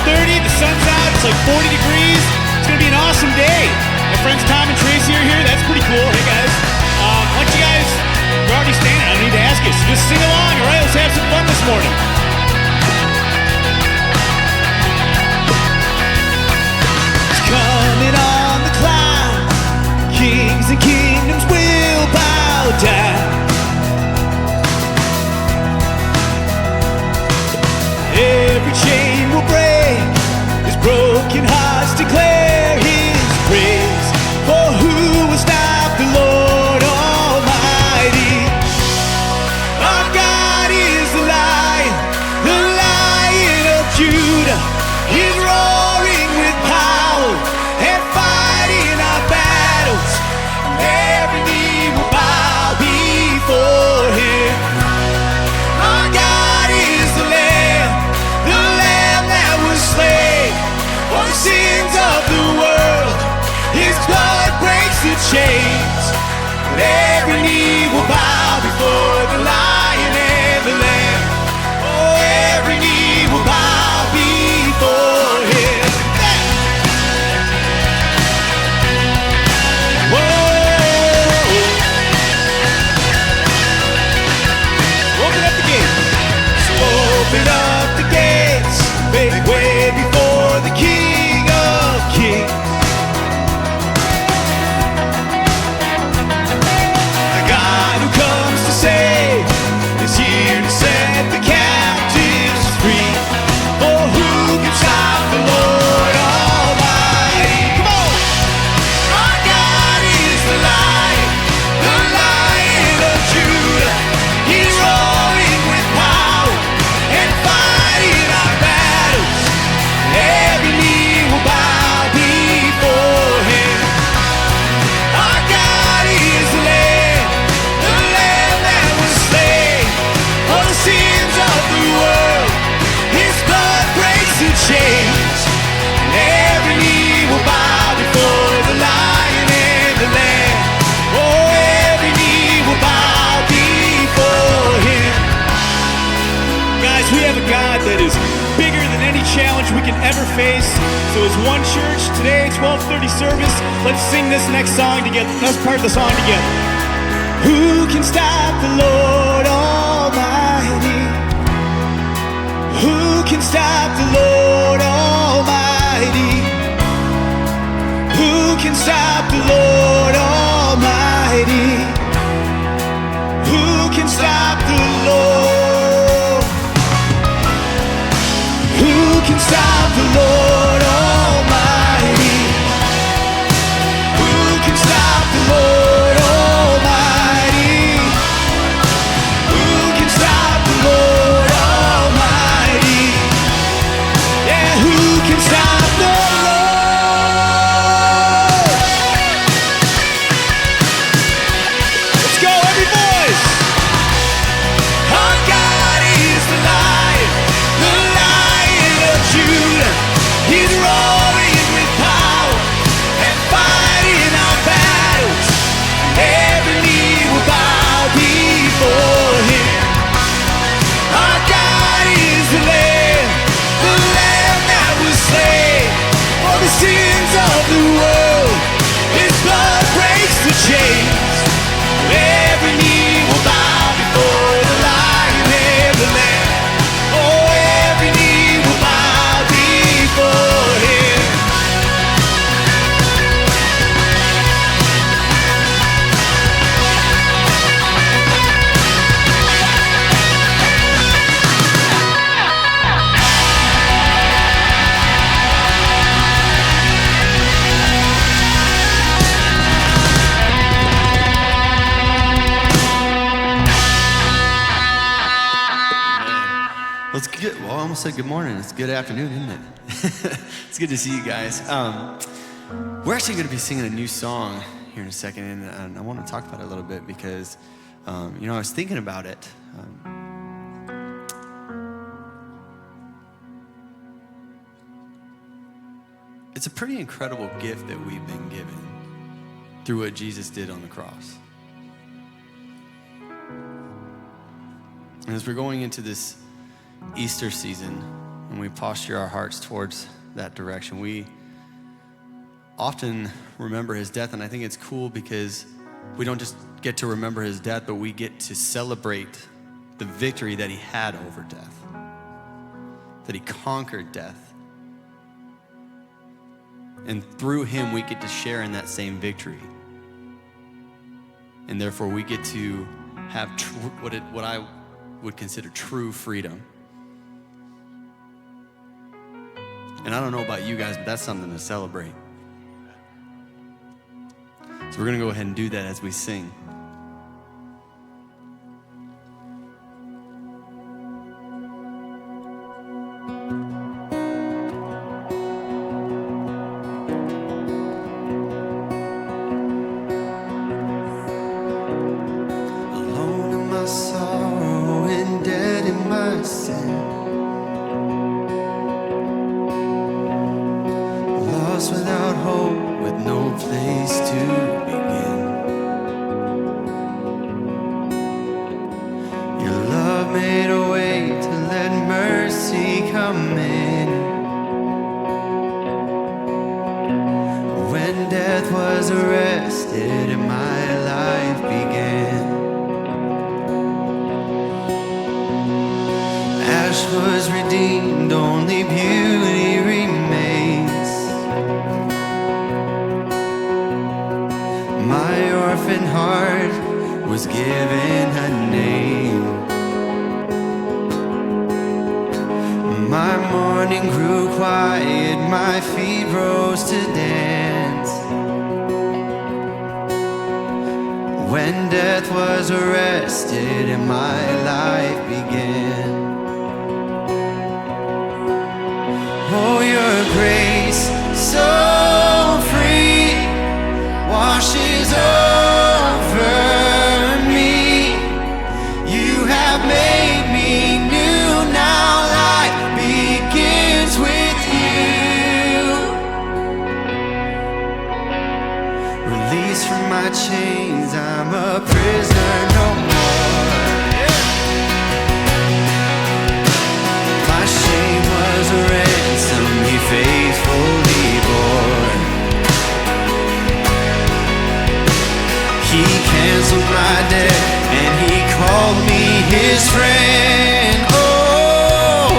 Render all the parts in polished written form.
30, the sun's out, it's like 40 degrees. It's gonna be an awesome day. My friends Tom and Tracy are here, that's pretty cool. Hey guys. Why don't you guys, you're already standing, I don't need to ask you, so just sing along, all right? Let's have some fun this morning. It's coming on the cloud, kings and kingdoms will bow down. Every chain will break, his broken hearts declare his praise. For who will stop the Lord Almighty? Our God is the Lion of Judah. He's roaring with power and fighting our battles. Every knee will bow before him. Our God is the Lamb that was slain for the sins of the world. His blood breaks the chains. Every knee will bow before the Lion and the Lamb. Oh, every knee will bow before him. Whoa! Open up the gates. Open up the gates. Make way before the King of Kings. The God who comes to save is here to set the captives free. For who can stop the Lord Almighty? Come on! Our God is the Lion of Judah. He's roaring with power and fighting our battles. Every knee will bow before him. Our God is the Lamb that was slain for the sins of the world. His blood breaks the chains. Every knee will bow before the Lion and the Lamb. Oh, every knee will bow before him. Guys, we have a God that is bigger than any challenge we can ever face. So as one church, today, 12:30 service, let's sing this next song together. Let's part of the song together. Who can stop the Lord Almighty? Who can stop the Lord Almighty? Who can stop the Lord Almighty? Who can stop the Lord? Who can stop the Lord Almighty? Who can stop the Lord Almighty? Who can stop the Lord Almighty? Yeah, who can stop the Lord? Let's go, every voice! Our God is the Lion of Judah. He's roaring with power and fighting our battles. Every knee will bow before him. Our God is the Lamb that was slain for the sins of the world. His blood breaks the chains. Every knee will bow before the Lion and the Lamb. Oh, every knee will bow before him. Well, it's good. Well, I almost said good morning. It's good afternoon, isn't it? It's good to see you guys. We're actually going to be singing a new song here in a second, and I want to talk about it a little bit because, I was thinking about it. It's a pretty incredible gift that we've been given through what Jesus did on the cross. And as we're going into this Easter season, and we posture our hearts towards that direction, we often remember his death. And I think it's cool because we don't just get to remember his death, but we get to celebrate the victory that he had over death, that he conquered death. And through him, we get to share in that same victory. And therefore, we get to have what I would consider true freedom. And I don't know about you guys, but that's something to celebrate. So we're going to go ahead and do that as we sing. Alone in my sorrow and dead in my sin, lost without hope, with no place to begin. Your love made a way to let mercy come in. When death was arrested and my life began, ash was redeemed, only beauty remains. My orphan heart was given a name. My morning grew quiet, my feet rose to dance. When death was arrested and my life began. Oh, your grace so free washes over me. You have made me new, now life begins with you. Released from my chains, I'm a prisoner no more. My shame was a ransom he faithfully bore. He canceled my debt and he called me his friend. Oh,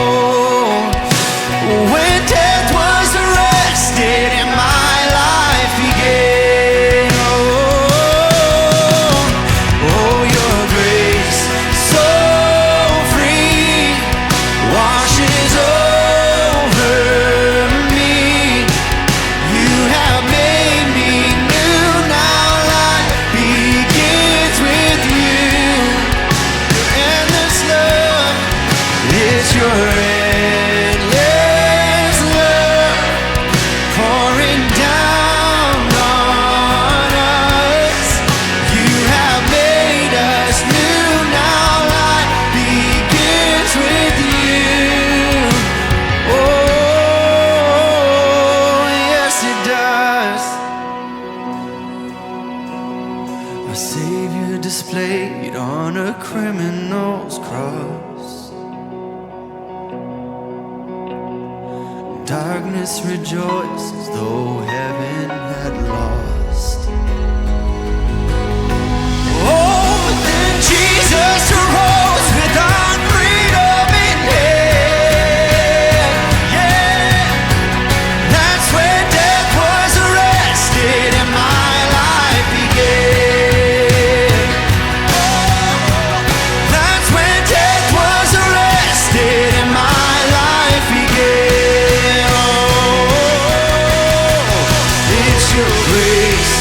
when death was arrested and my life began. Oh, your grace so free washes over me. You have made me new, now life begins with you. Your endless love is your endless love pouring down on us. You have made us new, now life begins with you. Oh, yes it does. Our Savior displayed on a criminal's cross. Darkness rejoices though heaven had lost. Oh, but then Jesus arose with our freedom in hand. Yeah, that's when death was arrested and my life began. That's when death was arrested and my life began. Oh, it's your grace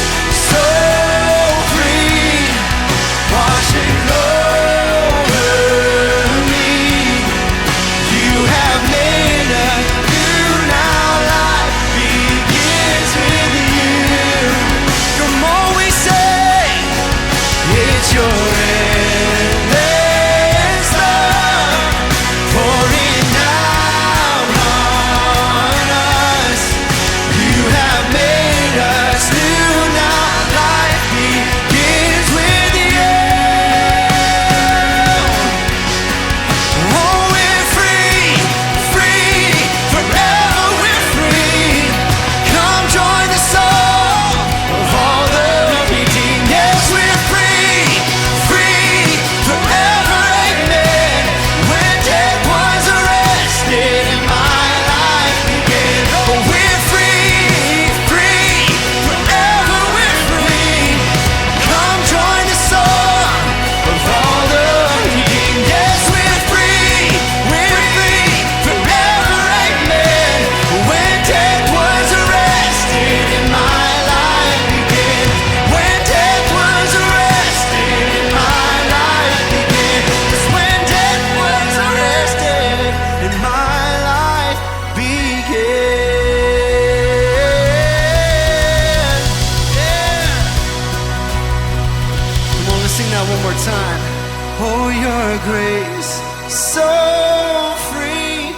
grace so free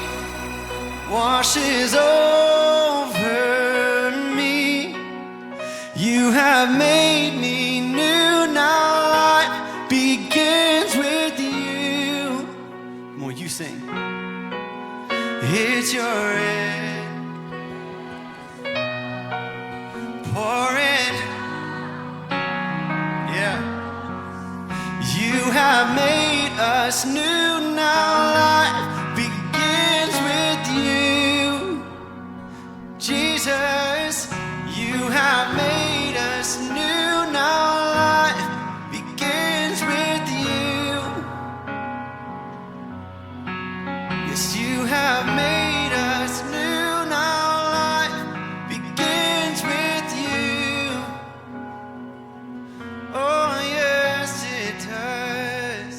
washes over me. You have made me new. Now life begins with you. Come on, you sing. It's your end pouring. Yeah. You have made us new. Now life begins with you. Jesus, you have made us new. Now life begins with you. Yes, you have made us new. Now life begins with you. Oh, yes, it does.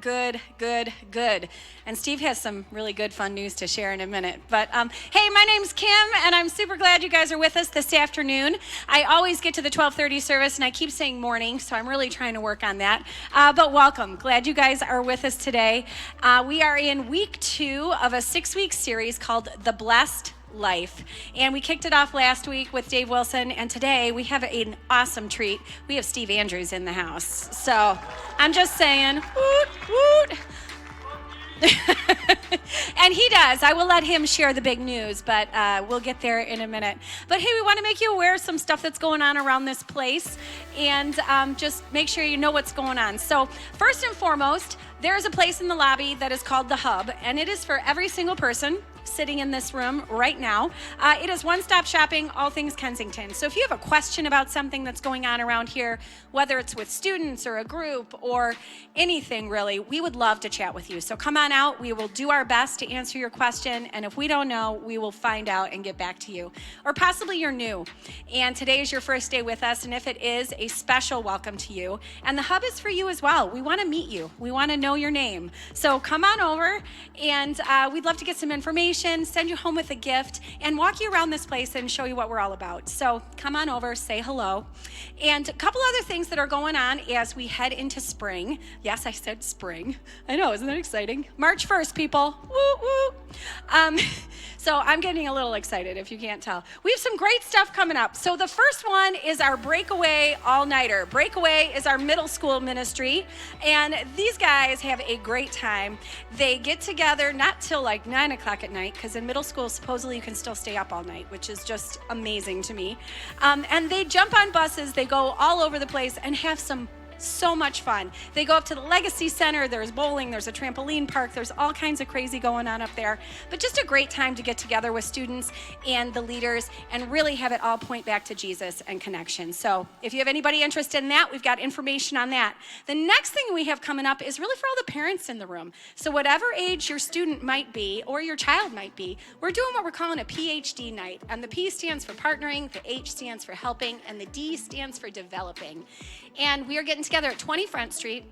good. And Steve has some really good fun news to share in a minute. But hey, my name's Kim, and I'm super glad you guys are with us this afternoon. I always get to the 12:30 service, and I keep saying morning, so I'm really trying to work on that. But welcome. Glad you guys are with us today. We are in week 2 of a 6-week series called The Blessed Life. And we kicked it off last week with Dave Wilson, and today we have an awesome treat. We have Steve Andrews in the house. So I'm just saying, woot, woot. And he does. I will let him share the big news, but we'll get there in a minute. But hey, we want to make you aware of some stuff that's going on around this place, and just make sure you know what's going on. So first and foremost, there's a place in the lobby that is called The Hub, and it is for every single person sitting in this room right now. It is one-stop shopping, all things Kensington. So if you have a question about something that's going on around here, whether it's with students or a group or anything really, we would love to chat with you. So come on out. We will do our best to answer your question. And if we don't know, we will find out and get back to you. Or possibly you're new, and today is your first day with us. And if it is, a special welcome to you. And the Hub is for you as well. We want to meet you. We want to know your name. So come on over, and we'd love to get some information, send you home with a gift, and walk you around this place and show you what we're all about. So come on over, say hello. And a couple other things that are going on as we head into spring. Yes, I said spring. I know, isn't that exciting? March 1st, people. Woo, woo. So I'm getting a little excited if you can't tell. We have some great stuff coming up. So the first one is our Breakaway All-Nighter. Breakaway is our middle school ministry, and these guys have a great time. They get together not till like 9 o'clock at night, because in middle school, supposedly you can still stay up all night, which is just amazing to me. And they jump on buses, they go all over the place and have so much fun. They go up to the Legacy Center, there's bowling, there's a trampoline park, there's all kinds of crazy going on up there. But just a great time to get together with students and the leaders and really have it all point back to Jesus and connection. So if you have anybody interested in that, we've got information on that. The next thing we have coming up is really for all the parents in the room. So whatever age your student might be or your child might be, we're doing what we're calling a PhD night. And the P stands for partnering, the H stands for helping, and the D stands for developing. And we are getting together at 20 Front Street.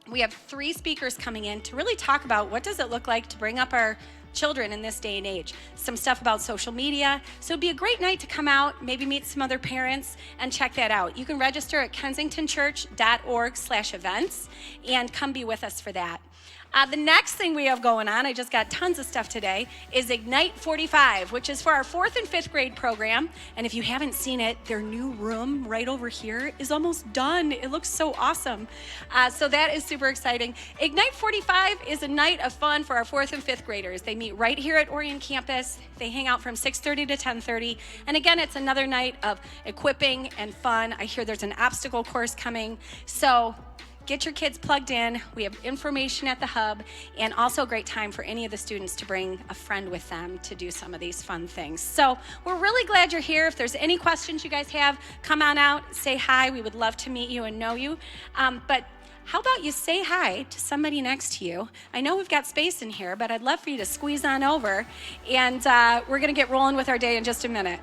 We have 3 speakers coming in to really talk about what does it look like to bring up our children in this day and age. Some stuff about social media. So it'd be a great night to come out, maybe meet some other parents and check that out. You can register at kensingtonchurch.org/events and come be with us for that. The next thing we have going on, I just got tons of stuff today, is Ignite 45, which is for our 4th and 5th grade program. And if you haven't seen it, their new room right over here is almost done. It looks so awesome. So that is super exciting. Ignite 45 is a night of fun for our 4th and 5th graders. They meet right here at Orion campus. They hang out from 6:30 to 10:30. And again, it's another night of equipping and fun. I hear there's an obstacle course coming. So get your kids plugged in. We have information at the Hub, and also a great time for any of the students to bring a friend with them to do some of these fun things. So we're really glad you're here. If there's any questions you guys have, come on out, say hi. We would love to meet you and know you. But how about you say hi to somebody next to you? I know we've got space in here, but I'd love for you to squeeze on over, and we're going to get rolling with our day in just a minute.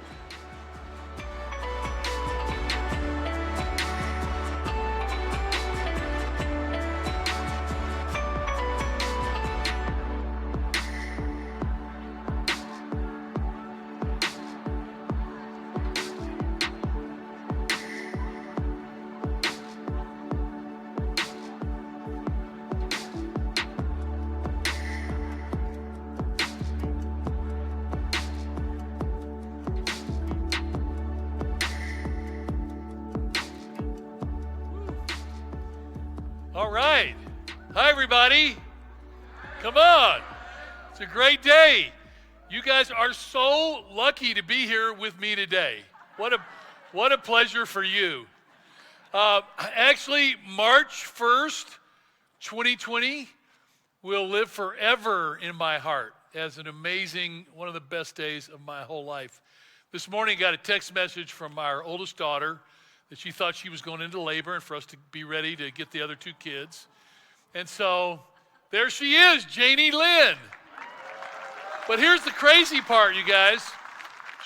All right. Hi, everybody. Come on. It's a great day. You guys are so lucky to be here with me today. What a pleasure for you. Actually, March 1st, 2020 will live forever in my heart as an amazing, one of the best days of my whole life. This morning, I got a text message from our oldest daughter that she thought she was going into labor and for us to be ready to get the other 2 kids. And so there she is, Janie Lynn. But here's the crazy part, you guys.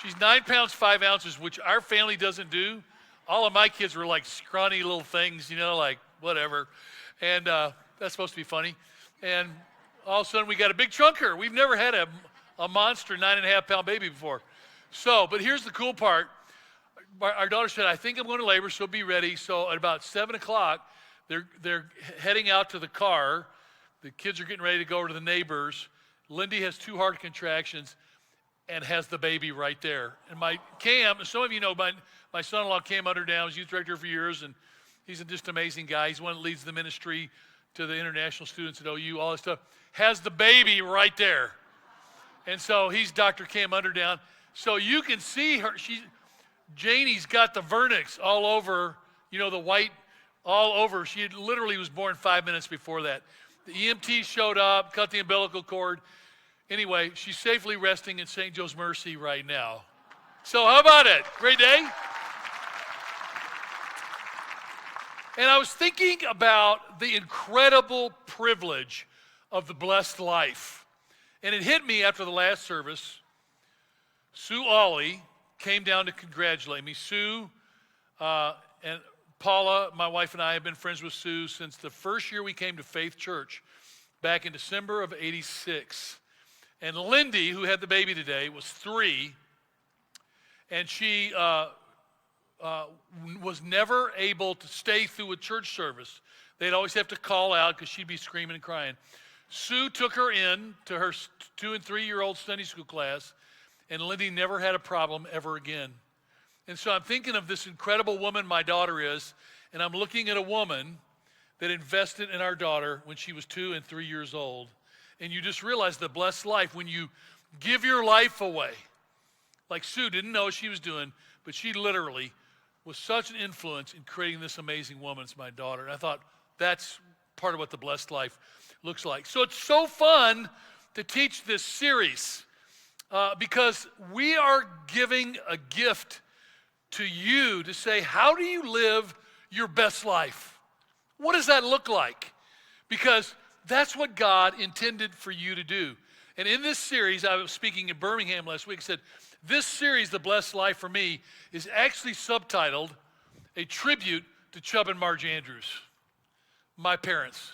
She's 9 pounds, 5 ounces, which our family doesn't do. All of my kids were like scrawny little things, like whatever. And That's supposed to be funny. And all of a sudden we got a big chunker. We've never had a monster 9.5-pound baby before. So, but here's the cool part. Our daughter said, I think I'm going to labor, so be ready. So at about 7 o'clock, they're heading out to the car. The kids are getting ready to go over to the neighbors. Lindy has 2 hard contractions and has the baby right there. And my Cam, some of you know, my son-in-law Cam Underdown was youth director for years, and he's just an amazing guy. He's one that leads the ministry to the international students at OU, all that stuff. Has the baby right there. And so he's Dr. Cam Underdown. So you can see her. Janie's got the vernix all over, the white all over. She literally was born 5 minutes before that. The EMT showed up, cut the umbilical cord. Anyway, she's safely resting in St. Joe's Mercy right now. So how about it? Great day? And I was thinking about the incredible privilege of the blessed life. And it hit me after the last service. Sue Ollie came down to congratulate me. Sue and Paula, my wife, and I have been friends with Sue since the first year we came to Faith Church back in December of '86. And Lindy, who had the baby today, was 3, and she was never able to stay through a church service. They'd always have to call out because she'd be screaming and crying. Sue took her in to her 2- and 3-year-old Sunday school class, and Lindy never had a problem ever again. And so I'm thinking of this incredible woman my daughter is, and I'm looking at a woman that invested in our daughter when she was 2 and 3 years old. And you just realize the blessed life when you give your life away. Like Sue didn't know what she was doing, but she literally was such an influence in creating this amazing woman as my daughter. And I thought that's part of what the blessed life looks like. So it's so fun to teach this series because we are giving a gift to you to say, how do you live your best life? What does that look like? Because that's what God intended for you to do. And in this series, I was speaking in Birmingham last week, said, this series, The Blessed Life for me, is actually subtitled A Tribute to Chubb and Marge Andrews, my parents.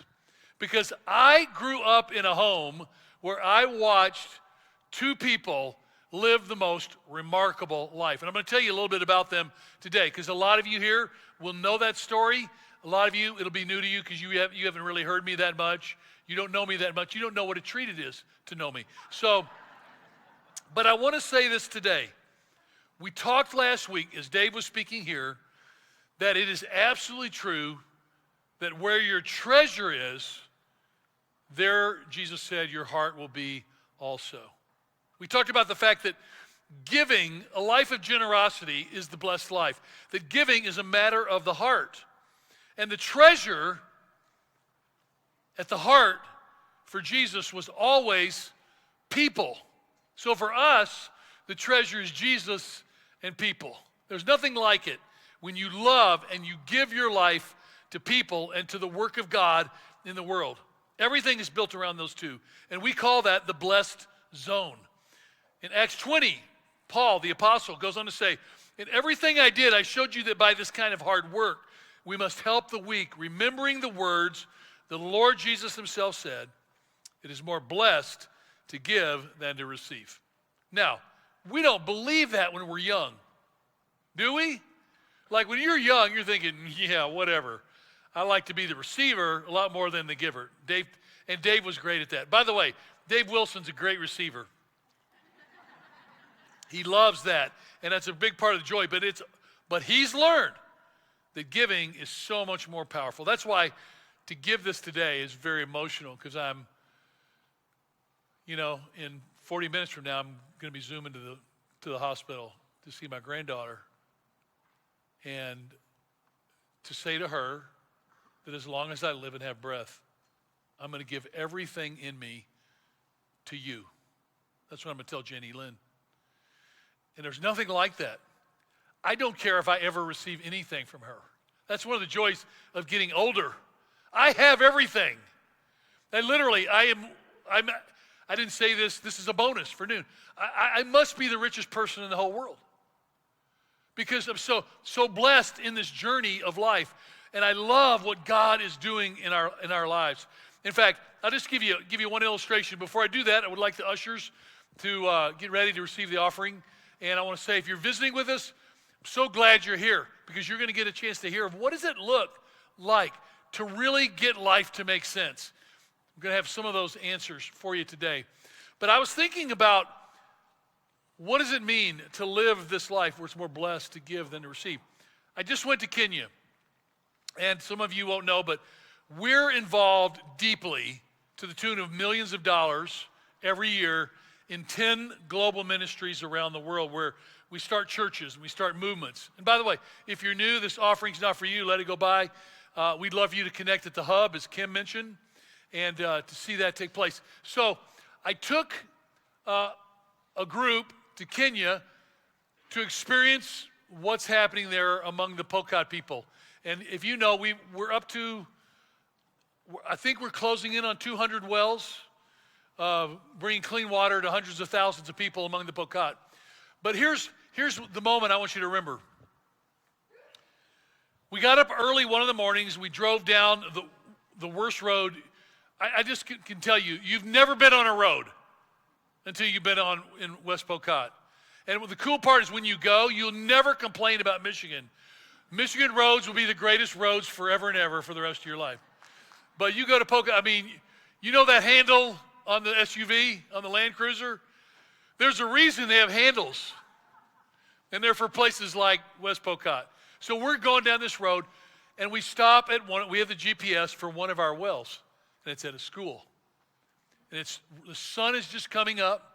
Because I grew up in a home where I watched 2 people live the most remarkable life. And I'm going to tell you a little bit about them today, because a lot of you here will know that story. A lot of you, it'll be new to you because you haven't really heard me that much. You don't know me that much. You don't know what a treat it is to know me. So, but I want to say this today. We talked last week, as Dave was speaking here, that it is absolutely true that where your treasure is, there, Jesus said, your heart will be also. We talked about the fact that giving, a life of generosity, is the blessed life. That giving is a matter of the heart. And the treasure at the heart for Jesus was always people. So for us, the treasure is Jesus and people. There's nothing like it when you love and you give your life to people and to the work of God in the world. Everything is built around those two. And we call that the blessed zone. In Acts 20, Paul, the apostle, goes on to say, in everything I did, I showed you that by this kind of hard work, we must help the weak, remembering the words the Lord Jesus himself said, it is more blessed to give than to receive. Now, we don't believe that when we're young, do we? Like when you're young, you're thinking, yeah, whatever. I like to be the receiver a lot more than the giver. Dave was great at that. By the way, Dave Wilson's a great receiver. He loves that, and that's a big part of the joy, but he's learned that giving is so much more powerful. That's why to give this today is very emotional, because I'm, in 40 minutes from now, I'm going to be zooming to the hospital to see my granddaughter, and to say to her that as long as I live and have breath, I'm going to give everything in me to you. That's what I'm going to tell Jenny Lynn. And there's nothing like that. I don't care if I ever receive anything from her. That's one of the joys of getting older. I have everything. And literally, I didn't say this is a bonus for noon. I must be the richest person in the whole world. Because I'm so blessed in this journey of life. And I love what God is doing in our lives. In fact, I'll just give you one illustration. Before I do that, I would like the ushers to get ready to receive the offering. And I want to say, if you're visiting with us, I'm so glad you're here, because you're going to get a chance to hear of what does it look like to really get life to make sense. I'm going to have some of those answers for you today. But I was thinking about, what does it mean to live this life where it's more blessed to give than to receive? I just went to Kenya, and some of you won't know, but we're involved deeply to the tune of millions of dollars every year in 10 global ministries around the world, where we start churches and we start movements. And by the way, if you're new, this offering's not for you. Let it go by. We'd love for you to connect at the hub, as Kim mentioned, and to see that take place. So I took a group to Kenya to experience what's happening there among the Pokot people. And if you know, we're up to, I think we're closing in on 200 wells, bringing clean water to hundreds of thousands of people among the Pokot. But here's the moment I want you to remember. We got up early one of the mornings. We drove down the worst road. I just can tell you, you've never been on a road until you've been in West Pokot. And the cool part is, when you go, you'll never complain about Michigan. Michigan roads will be the greatest roads forever and ever for the rest of your life. But you go to Pokot, I mean, you know that handle on the SUV, on the Land Cruiser? There's a reason they have handles. And they're for places like West Pokot. So we're going down this road, and we stop at we have the GPS for one of our wells, and it's at a school. And the sun is just coming up,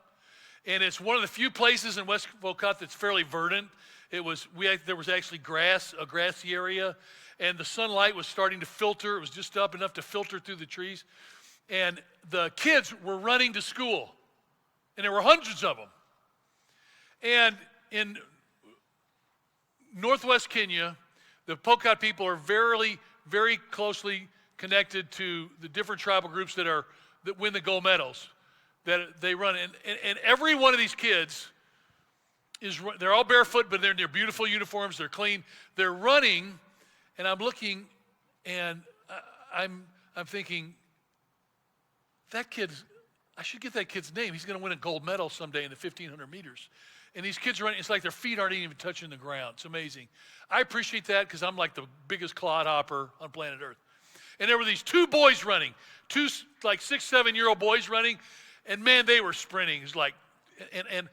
and it's one of the few places in West Pokot that's fairly verdant. There was actually grass, a grassy area, and the sunlight was starting to filter. It was just up enough to filter through the trees. And the kids were running to school, and there were hundreds of them. And in northwest Kenya, the Pokot people are very, very closely connected to the different tribal groups that win the gold medals that they run. And every one of these kids they're all barefoot, but they're in their beautiful uniforms. They're clean. They're running, and I'm looking, and I'm thinking, I should get that kid's name. He's going to win a gold medal someday in the 1,500 meters. And these kids are running, it's like their feet aren't even touching the ground. It's amazing. I appreciate that, because I'm like the biggest clodhopper on planet Earth. And there were these two boys running, two like 6, 7-year-old boys running, and man, they were sprinting. It was like, and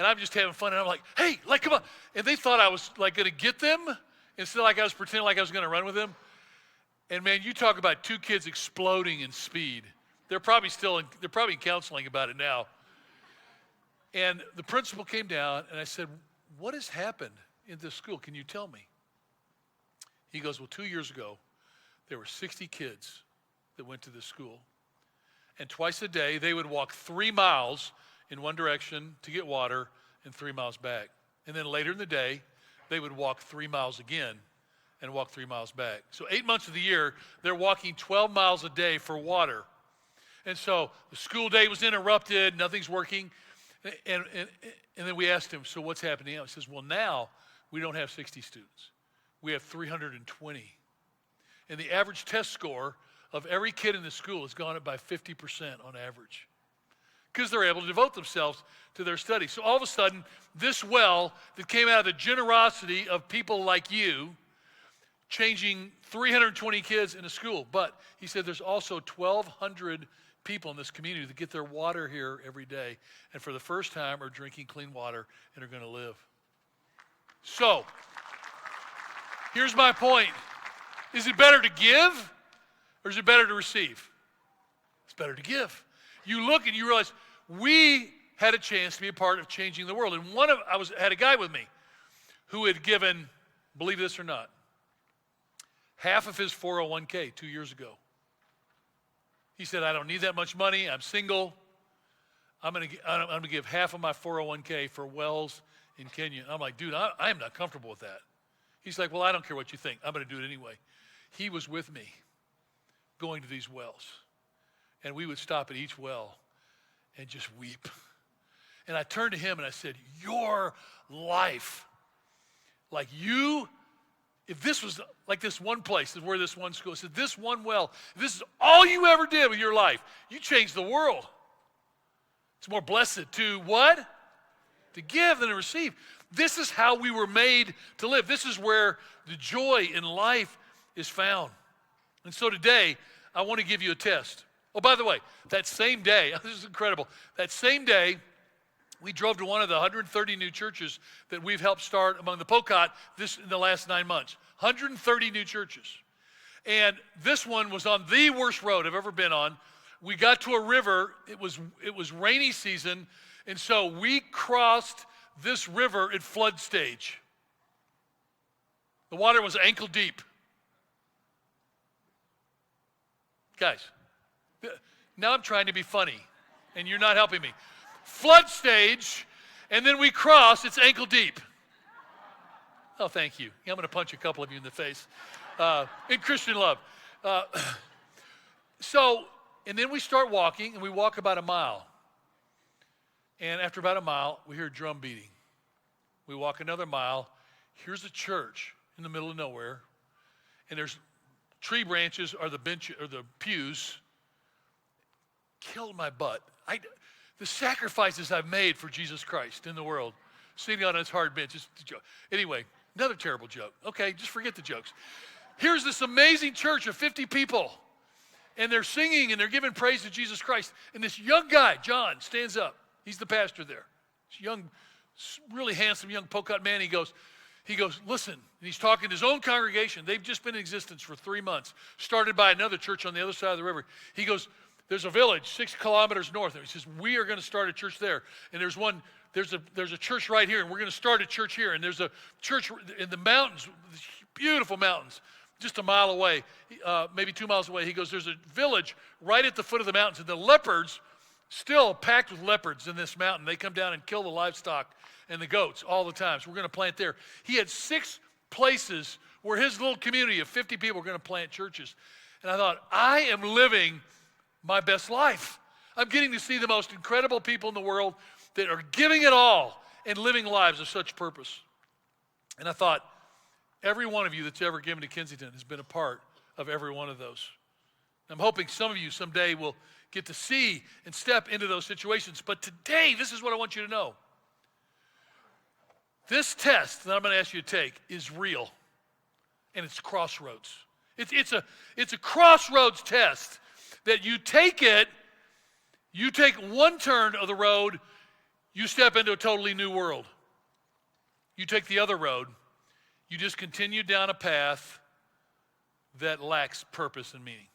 I'm just having fun, and I'm like, hey, like, come on. And they thought I was like going to get them, instead like I was pretending like I was going to run with them. And man, you talk about two kids exploding in speed. They're probably in counseling about it now. And the principal came down, and I said, what has happened in this school? Can you tell me? He goes, well, 2 years ago, there were 60 kids that went to this school. And twice a day, they would walk 3 miles in one direction to get water and 3 miles back. And then later in the day, they would walk 3 miles again and walk 3 miles back. So 8 months of the year, they're walking 12 miles a day for water. And so the school day was interrupted, nothing's working. And then we asked him, so what's happening now? He says, well, now we don't have 60 students. We have 320. And the average test score of every kid in the school has gone up by 50% on average, because they're able to devote themselves to their studies. So all of a sudden, this well that came out of the generosity of people like you, changing 320 kids in a school. But he said there's also 1,200 people in this community that get their water here every day, and for the first time are drinking clean water and are going to live. So, here's my point. Is it better to give, or is it better to receive? It's better to give. You look and you realize we had a chance to be a part of changing the world. And I had a guy with me who had given, believe this or not, half of his 401k 2 years ago. He said, I don't need that much money. I'm single. I'm going to give half of my 401k for wells in Kenya. And I'm like, dude, I am not comfortable with that. He's like, well, I don't care what you think. I'm going to do it anyway. He was with me going to these wells. And we would stop at each well and just weep. And I turned to him and I said, your life, like you if this was like this one place, is where this one school, said this one well, if this is all you ever did with your life, you changed the world. It's more blessed to what? To give than to receive. This is how we were made to live. This is where the joy in life is found. And so today, I want to give you a test. Oh, by the way, that same day, this is incredible, that same day, we drove to one of the 130 new churches that we've helped start among the Pocot in the last 9 months. 130 new churches. And this one was on the worst road I've ever been on. We got to a river. It was rainy season, and so we crossed this river at flood stage. The water was ankle deep. Guys, now I'm trying to be funny, and you're not helping me. Flood stage, and then we cross, it's ankle deep. Oh, thank you. I'm going to punch a couple of you in the face in Christian love. And then we start walking, and we walk about a mile. And after about a mile, we hear drum beating. We walk another mile. Here's a church in the middle of nowhere, and there's tree branches or the bench or the pews. Killed my butt. The sacrifices I've made for Jesus Christ in the world, sitting on his hard bench. It's a joke. Anyway, another terrible joke. Okay, just forget the jokes. Here's this amazing church of 50 people, and they're singing and they're giving praise to Jesus Christ. And this young guy, John, stands up. He's the pastor there. This young, really handsome young Pocot man. He goes, listen, and he's talking to his own congregation. They've just been in existence for 3 months, started by another church on the other side of the river. He goes, there's a village 6 kilometers north. And he says, we are going to start a church there. And there's a church right here, and we're going to start a church here. And there's a church in the mountains, beautiful mountains, just a mile away, maybe 2 miles away. He goes, there's a village right at the foot of the mountains, and the leopards, still packed with leopards in this mountain. They come down and kill the livestock and the goats all the time. So we're going to plant there. He had 6 places where his little community of 50 people were going to plant churches. And I thought, I am living my best life. I'm getting to see the most incredible people in the world that are giving it all and living lives of such purpose. And I thought, every one of you that's ever given to Kensington has been a part of every one of those. I'm hoping some of you someday will get to see and step into those situations. But today, this is what I want you to know. This test that I'm going to ask you to take is real, and it's crossroads. It's a crossroads test that you take it, you take one turn of the road, you step into a totally new world. You take the other road, you just continue down a path that lacks purpose and meaning.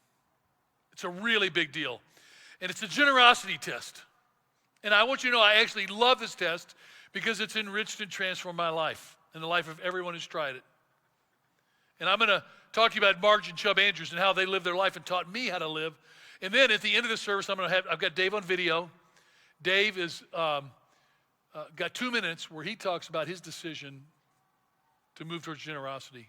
It's a really big deal. And it's a generosity test. And I want you to know I actually love this test because it's enriched and transformed my life and the life of everyone who's tried it. And I'm going to talk to you about Marge and Chubb Andrews and how they lived their life and taught me how to live. And then at the end of the service, I've got Dave on video. Dave is got 2 minutes where he talks about his decision to move towards generosity.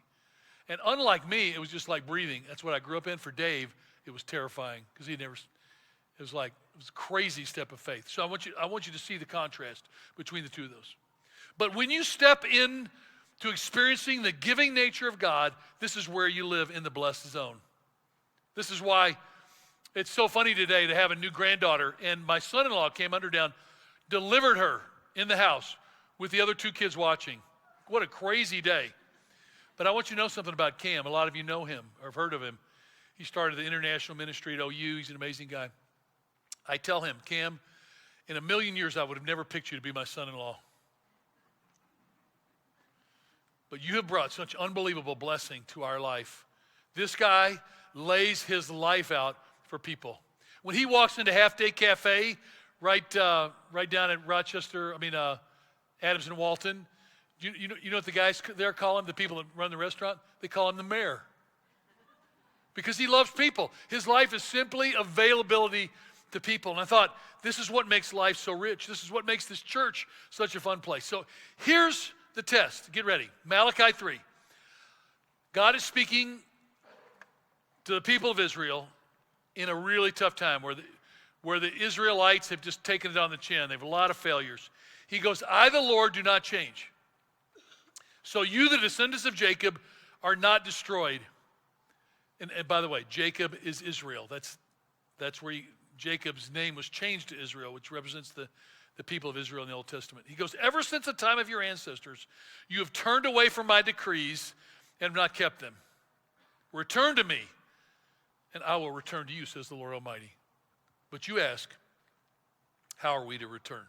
And unlike me, it was just like breathing. That's what I grew up in. For Dave, it was terrifying because it was a crazy step of faith. So I want you to see the contrast between the two of those. But when you step in to experiencing the giving nature of God, this is where you live in the blessed zone. This is why it's so funny today to have a new granddaughter, and my son-in-law came under down, delivered her in the house with the other 2 kids watching. What a crazy day. But I want you to know something about Cam. A lot of you know him or have heard of him. He started the international ministry at OU. He's an amazing guy. I tell him, Cam, in a million years, I would have never picked you to be my son-in-law. But you have brought such unbelievable blessing to our life. This guy lays his life out for people. When he walks into Half Day Cafe, right down at Rochester, Adams and Walton, you know what the guys there call him, the people that run the restaurant? They call him the mayor. Because he loves people. His life is simply availability to people. And I thought, this is what makes life so rich. This is what makes this church such a fun place. So here's the test. Get ready. Malachi 3. God is speaking to the people of Israel in a really tough time where the Israelites have just taken it on the chin. They have a lot of failures. He goes, I, the Lord, do not change. So you, the descendants of Jacob, are not destroyed. And by the way, Jacob is Israel. That's where Jacob's name was changed to Israel, which represents the people of Israel in the Old Testament. He goes, ever since the time of your ancestors, you have turned away from my decrees and have not kept them. Return to me, and I will return to you, says the Lord Almighty. But you ask, how are we to return?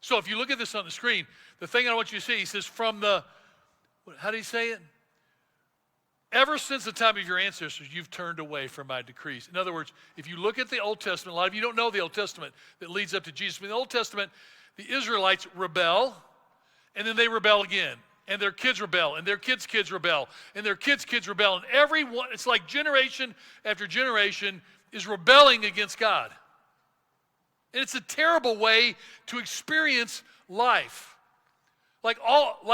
So if you look at this on the screen, the thing I want you to see, he says, how did he say it? Ever since the time of your ancestors, you've turned away from my decrees. In other words, if you look at the Old Testament, a lot of you don't know the Old Testament that leads up to Jesus. In the Old Testament, the Israelites rebel, and then they rebel again. And their kids rebel, and their kids' kids rebel, and their kids' kids rebel. And everyone, it's like generation after generation is rebelling against God. And it's a terrible way to experience life. Like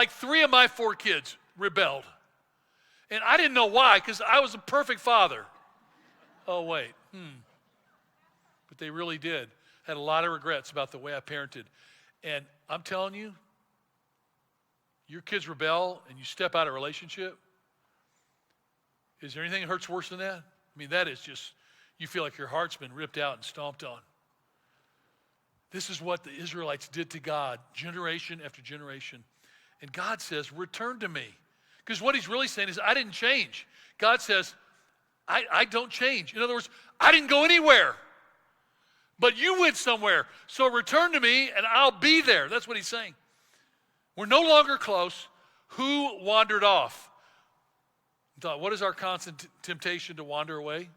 3 of my 4 kids rebelled. And I didn't know why, because I was a perfect father. Oh, wait. But they really did. Had a lot of regrets about the way I parented. And I'm telling you, your kids rebel and you step out of a relationship. Is there anything that hurts worse than that? I mean, that is just, you feel like your heart's been ripped out and stomped on. This is what the Israelites did to God, generation after generation. And God says, return to me. Because what he's really saying is, I didn't change. God says, I don't change. In other words, I didn't go anywhere. But you went somewhere. So return to me and I'll be there. That's what he's saying. We're no longer close. Who wandered off? I thought, what is our constant temptation to wander away?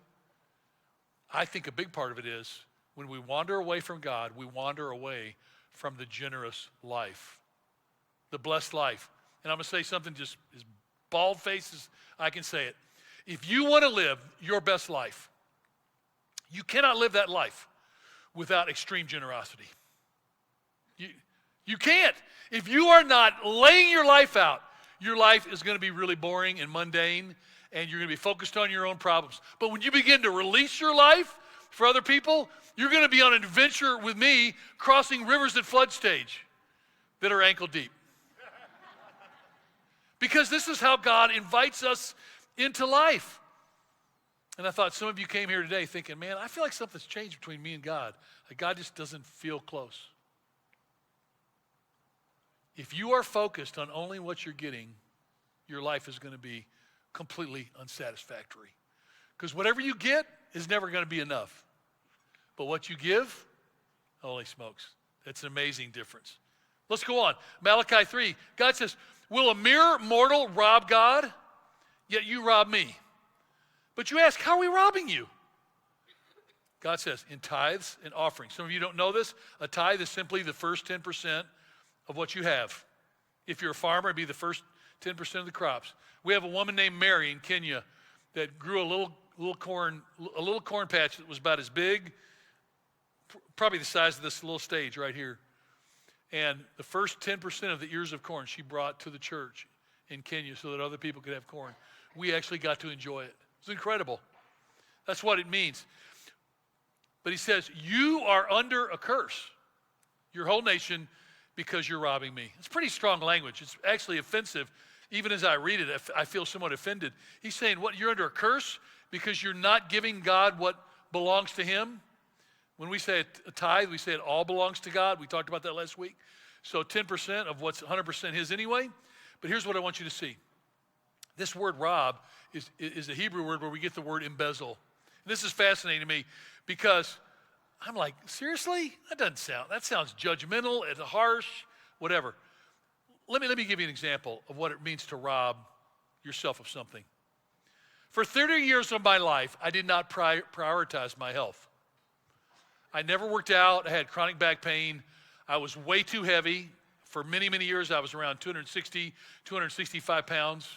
I think a big part of it is when we wander away from God, we wander away from the generous life, the blessed life. And I'm going to say something just as bald-faced as I can say it. If you want to live your best life, you cannot live that life without extreme generosity. You can't. If you are not laying your life out, your life is going to be really boring and mundane, and you're going to be focused on your own problems. But when you begin to release your life for other people, you're going to be on an adventure with me crossing rivers at flood stage that are ankle deep. Because this is how God invites us into life. And I thought some of you came here today thinking, man, I feel like something's changed between me and God. Like God just doesn't feel close. If you are focused on only what you're getting, your life is going to be completely unsatisfactory. Because whatever you get is never going to be enough. But what you give, holy smokes, that's an amazing difference. Let's go on. Malachi 3, God says, will a mere mortal rob God? Yet you rob me. But you ask, how are we robbing you? God says, in tithes and offerings. Some of you don't know this. A tithe is simply the first 10% of what you have. If you're a farmer, it'd be the first 10% of the crops. We have a woman named Mary in Kenya that grew a little corn patch that was about as big, probably the size of this little stage right here. And the first 10% of the ears of corn she brought to the church in Kenya so that other people could have corn. We actually got to enjoy it. It's incredible. That's what it means. But he says, you are under a curse, your whole nation, because you're robbing me. It's pretty strong language. It's actually offensive. Even as I read it, I feel somewhat offended. He's saying, what, you're under a curse because you're not giving God what belongs to him? When we say a tithe, we say it all belongs to God. We talked about that last week. So 10% of what's 100% his anyway. But here's what I want you to see. This word rob is a Hebrew word where we get the word embezzle. And this is fascinating to me because I'm like, seriously? That sounds judgmental, it's harsh, whatever. Let me give you an example of what it means to rob yourself of something. For 30 years of my life, I did not prioritize my health. I never worked out. I had chronic back pain. I was way too heavy. For many, many years, I was around 260, 265 pounds.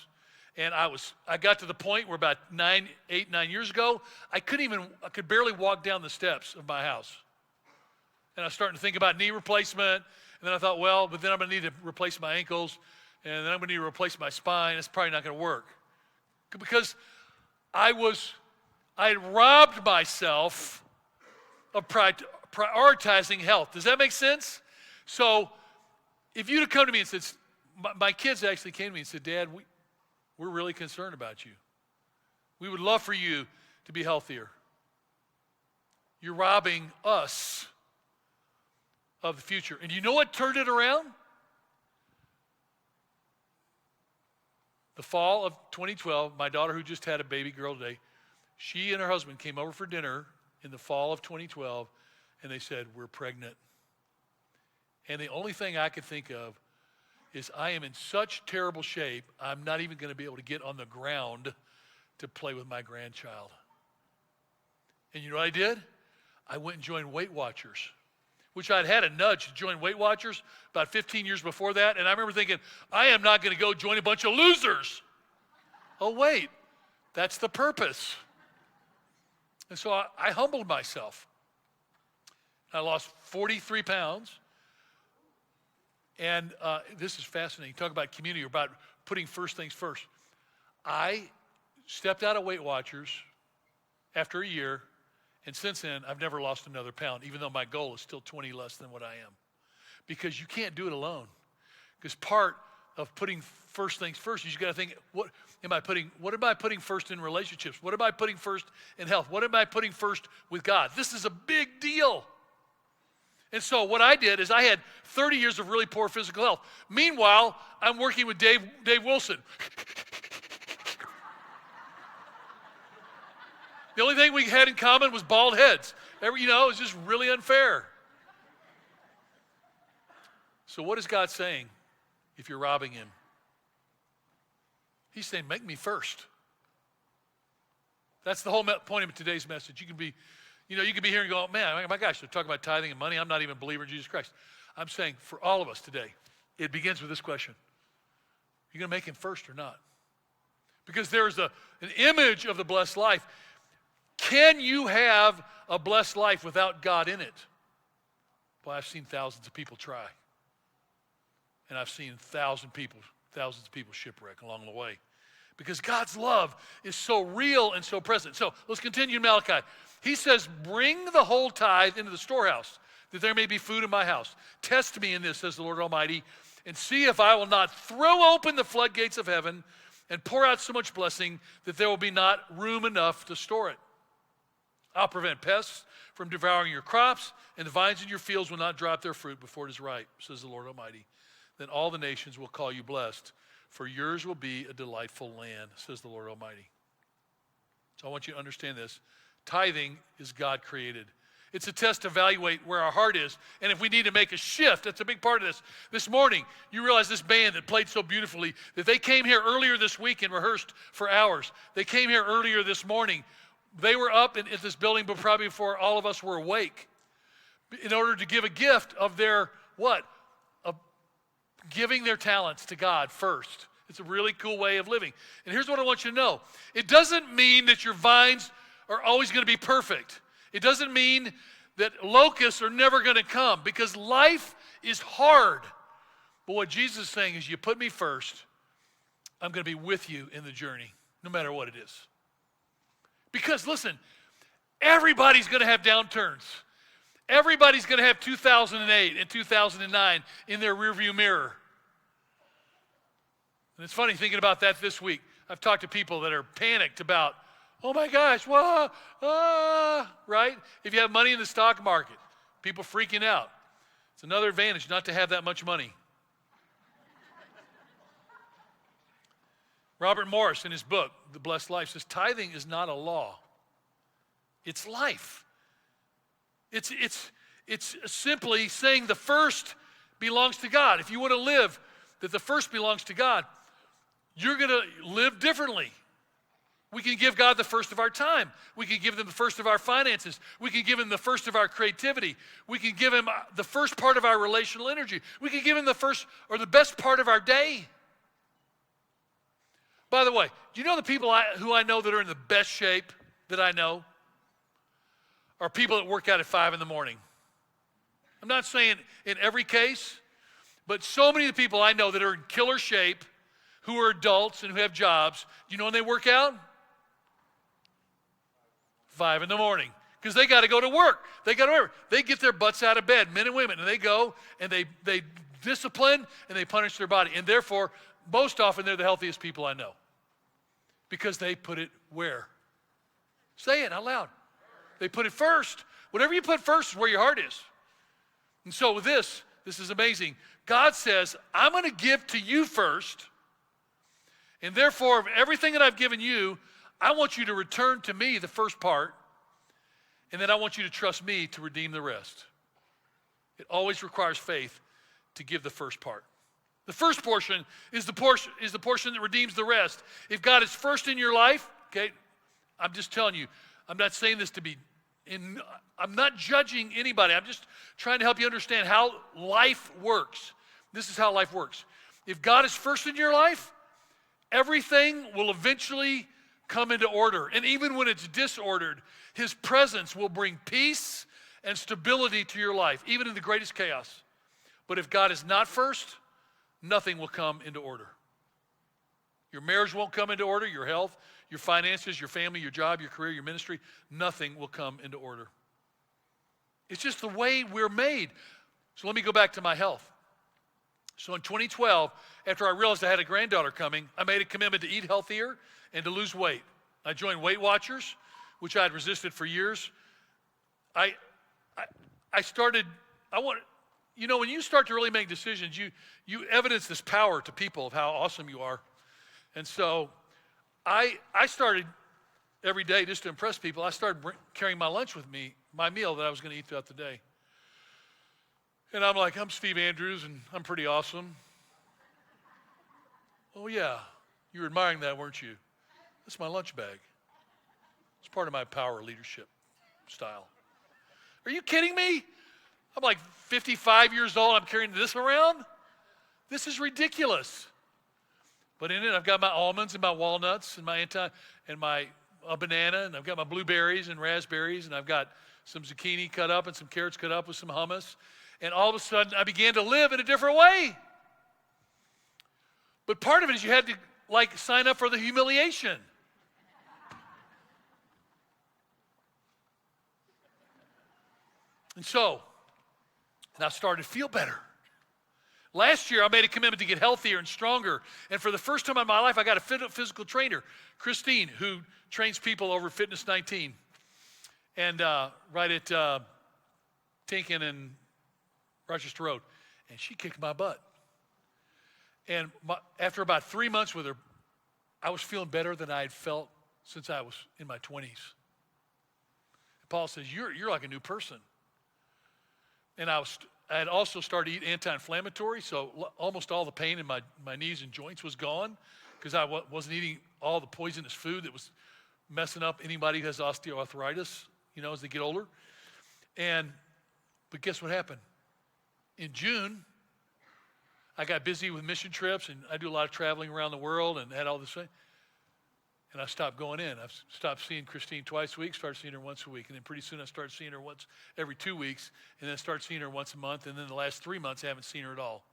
And I got to the point where about 9 years ago, I could barely walk down the steps of my house. And I was starting to think about knee replacement. And then I thought, well, but then I'm going to need to replace my ankles. And then I'm going to need to replace my spine. It's probably not going to work. Because I had robbed myself of prioritizing health. Does that make sense? So if you'd have come to me and said, my kids actually came to me and said, Dad, we're really concerned about you. We would love for you to be healthier. You're robbing us of the future. And you know what turned it around? The fall of 2012, my daughter who just had a baby girl today, she and her husband came over for dinner in the fall of 2012, and they said, we're pregnant. And the only thing I could think of is I am in such terrible shape, I'm not even going to be able to get on the ground to play with my grandchild. And you know what I did? I went and joined Weight Watchers, which I'd had a nudge to join Weight Watchers about 15 years before that. And I remember thinking, I am not going to go join a bunch of losers. Oh, wait, that's the purpose. And so I humbled myself. I lost 43 pounds. And this is fascinating. Talk about community, about putting first things first. I stepped out of Weight Watchers after a year, and since then, I've never lost another pound, even though my goal is still 20 less than what I am. Because you can't do it alone. Because part of putting first things first is you got to think, what am I putting first in relationships? What am I putting first in health? What am I putting first with God? This is a big deal. And so what I did is I had 30 years of really poor physical health. Meanwhile, I'm working with Dave Wilson. The only thing we had in common was bald heads. It was just really unfair. So what is God saying if you're robbing him? He's saying, make me first. That's the whole point of today's message. You can be here and go, man, my gosh, they're talking about tithing and money. I'm not even a believer in Jesus Christ. I'm saying for all of us today, it begins with this question. Are you going to make him first or not? Because there is an image of the blessed life. Can you have a blessed life without God in it? Well, I've seen thousands of people try. And I've seen thousands of people shipwreck along the way. Because God's love is so real and so present. So let's continue in Malachi. He says, bring the whole tithe into the storehouse, that there may be food in my house. Test me in this, says the Lord Almighty, and see if I will not throw open the floodgates of heaven and pour out so much blessing that there will be not room enough to store it. I'll prevent pests from devouring your crops, and the vines in your fields will not drop their fruit before it is ripe, says the Lord Almighty. Then all the nations will call you blessed, for yours will be a delightful land, says the Lord Almighty. So I want you to understand this. Tithing is God created. It's a test to evaluate where our heart is, and if we need to make a shift, that's a big part of this. This morning, you realize this band that played so beautifully, that they came here earlier this week and rehearsed for hours. They came here earlier this morning. They were up in this building, but probably before all of us were awake, in order to give a gift of their, what? Of giving their talents to God first. It's a really cool way of living. And here's what I want you to know. It doesn't mean that your vines are always going to be perfect. It doesn't mean that locusts are never going to come, because life is hard. But what Jesus is saying is, you put me first, I'm going to be with you in the journey, no matter what it is. Because listen, everybody's going to have downturns. Everybody's going to have 2008 and 2009 in their rearview mirror. And it's funny thinking about that this week. I've talked to people that are panicked about, oh my gosh, right? If you have money in the stock market, people freaking out. It's another advantage not to have that much money. Robert Morris, in his book, The Blessed Life, says tithing is not a law. It's life. It's simply saying the first belongs to God. If you want to live that the first belongs to God, you're going to live differently. We can give God the first of our time. We can give him the first of our finances. We can give him the first of our creativity. We can give him the first part of our relational energy. We can give him the first or the best part of our day. By the way, do you know the people who I know that are in the best shape that I know are people that work out at 5 in the morning? I'm not saying in every case, but so many of the people I know that are in killer shape, who are adults and who have jobs, do you know when they work out? 5 in the morning, because they got to go to work. They get their butts out of bed, men and women, and they go and they discipline and they punish their body, and therefore, most often they're the healthiest people I know. Because they put it where? Say it out loud. They put it first. Whatever you put first is where your heart is. And so with this is amazing. God says, I'm going to give to you first. And therefore, of everything that I've given you, I want you to return to me the first part. And then I want you to trust me to redeem the rest. It always requires faith to give the first part. The first portion is the portion that redeems the rest. If God is first in your life, okay, I'm just telling you, I'm not saying this to be, I'm not judging anybody. I'm just trying to help you understand how life works. This is how life works. If God is first in your life, everything will eventually come into order. And even when it's disordered, his presence will bring peace and stability to your life, even in the greatest chaos. But if God is not first, nothing will come into order. Your marriage won't come into order, your health, your finances, your family, your job, your career, your ministry, nothing will come into order. It's just the way we're made. So let me go back to my health. So in 2012, after I realized I had a granddaughter coming, I made a commitment to eat healthier and to lose weight. I joined Weight Watchers, which I had resisted for years. When you start to really make decisions, you evidence this power to people of how awesome you are. And so I started every day, just to impress people, I started carrying my lunch with me, my meal that I was going to eat throughout the day. And I'm like, I'm Steve Andrews, and I'm pretty awesome. Oh, yeah, you were admiring that, weren't you? That's my lunch bag. It's part of my power leadership style. Are you kidding me? I'm like 55 years old. I'm carrying this around? This is ridiculous. But in it, I've got my almonds and my walnuts and my banana, and I've got my blueberries and raspberries, and I've got some zucchini cut up and some carrots cut up with some hummus. And all of a sudden, I began to live in a different way. But part of it is you had to sign up for the humiliation. And I started to feel better. Last year, I made a commitment to get healthier and stronger. And for the first time in my life, I got a physical trainer, Christine, who trains people over Fitness 19. And right at Tinkin and Rochester Road. And she kicked my butt. And after about 3 months with her, I was feeling better than I had felt since I was in my 20s. And Paul says, you're like a new person. And I had also started to eat anti-inflammatory, so almost all the pain in my knees and joints was gone because I wasn't eating all the poisonous food that was messing up anybody who has osteoarthritis, as they get older. But guess what happened? In June, I got busy with mission trips, and I do a lot of traveling around the world and had all this thing. And I stopped going in. I stopped seeing Christine twice a week, started seeing her once a week. And then pretty soon I started seeing her once every 2 weeks, and then I started seeing her once a month. And then the last 3 months, I haven't seen her at all.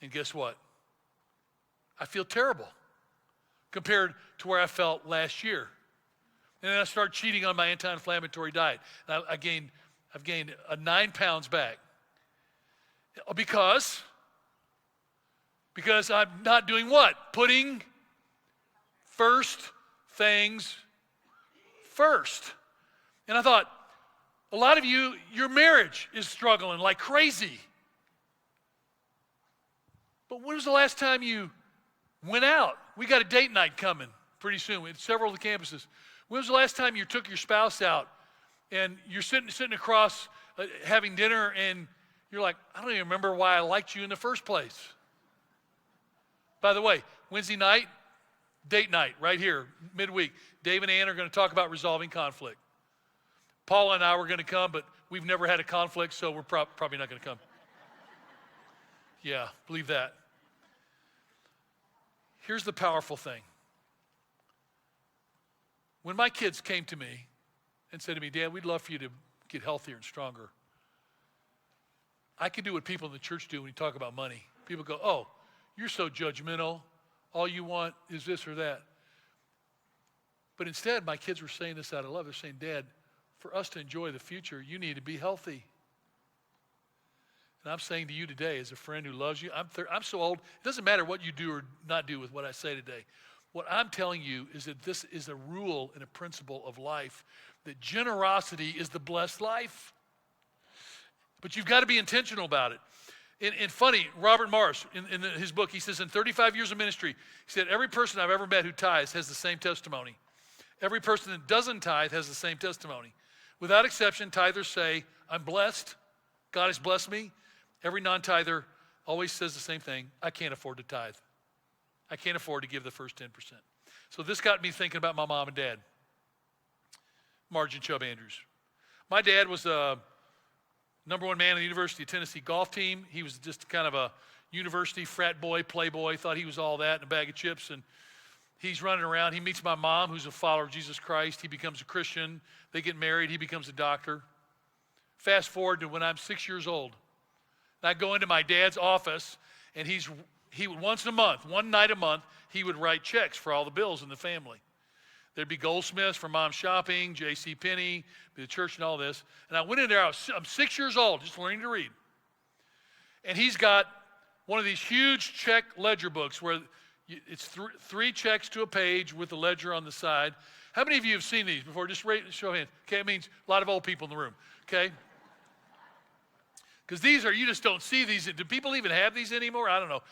And guess what? I feel terrible compared to where I felt last year. And then I started cheating on my anti-inflammatory diet. And I've gained 9 pounds back. Because I'm not doing what? Putting first things first. And I thought, a lot of you, your marriage is struggling like crazy. But when was the last time you went out? We got a date night coming pretty soon. We have several of the campuses. When was the last time you took your spouse out and you're sitting across having dinner and you're like, I don't even remember why I liked you in the first place. By the way, Wednesday night, date night, right here, midweek. Dave and Ann are going to talk about resolving conflict. Paula and I were going to come, but we've never had a conflict, so we're probably not going to come. Yeah, believe that. Here's the powerful thing. When my kids came to me and said to me, Dad, we'd love for you to get healthier and stronger, I can do what people in the church do when you talk about money. People go, oh, you're so judgmental. All you want is this or that. But instead, my kids were saying this out of love. They're saying, Dad, for us to enjoy the future, you need to be healthy. And I'm saying to you today, as a friend who loves you, I'm so old, it doesn't matter what you do or not do with what I say today. What I'm telling you is that this is a rule and a principle of life, that generosity is the blessed life. But you've got to be intentional about it. And funny, Robert Morris, in his book, he says, in 35 years of ministry, he said, every person I've ever met who tithes has the same testimony. Every person that doesn't tithe has the same testimony. Without exception, tithers say, I'm blessed. God has blessed me. Every non-tither always says the same thing. I can't afford to tithe. I can't afford to give the first 10%. So this got me thinking about my mom and dad, Marge and Chubb Andrews. My dad was a number one man in the University of Tennessee golf team. He was just kind of a university frat boy, playboy, thought he was all that in a bag of chips. And he's running around. He meets my mom, who's a follower of Jesus Christ. He becomes a Christian. They get married. He becomes a doctor. Fast forward to when I'm 6 years old. And I go into my dad's office, and he would once a month, one night a month, he would write checks for all the bills in the family. There'd be Goldsmiths for Mom's shopping, J.C. Penney, the church and all this. And I went in there, I'm 6 years old, just learning to read. And he's got one of these huge check ledger books where it's three checks to a page with the ledger on the side. How many of you have seen these before? Just show of hands. Okay, it means a lot of old people in the room, okay? Because these are, you just don't see these. Do people even have these anymore? I don't know.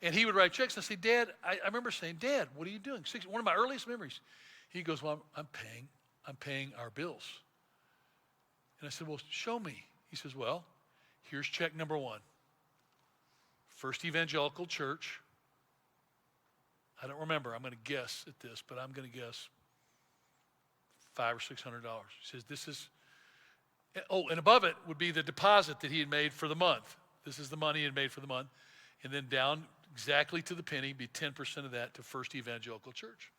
And he would write checks. And I say, Dad, I remember saying, Dad, what are you doing? One of my earliest memories. He goes, well, I'm paying our bills. And I said, well, show me. He says, well, here's check number 1. First Evangelical Church. I don't remember. I'm going to guess at this, but I'm going to guess $500 or $600. He says, this is, oh, and above it would be the deposit that he had made for the month. This is the money he had made for the month. And then down exactly to the penny, be 10% of that to First Evangelical Church.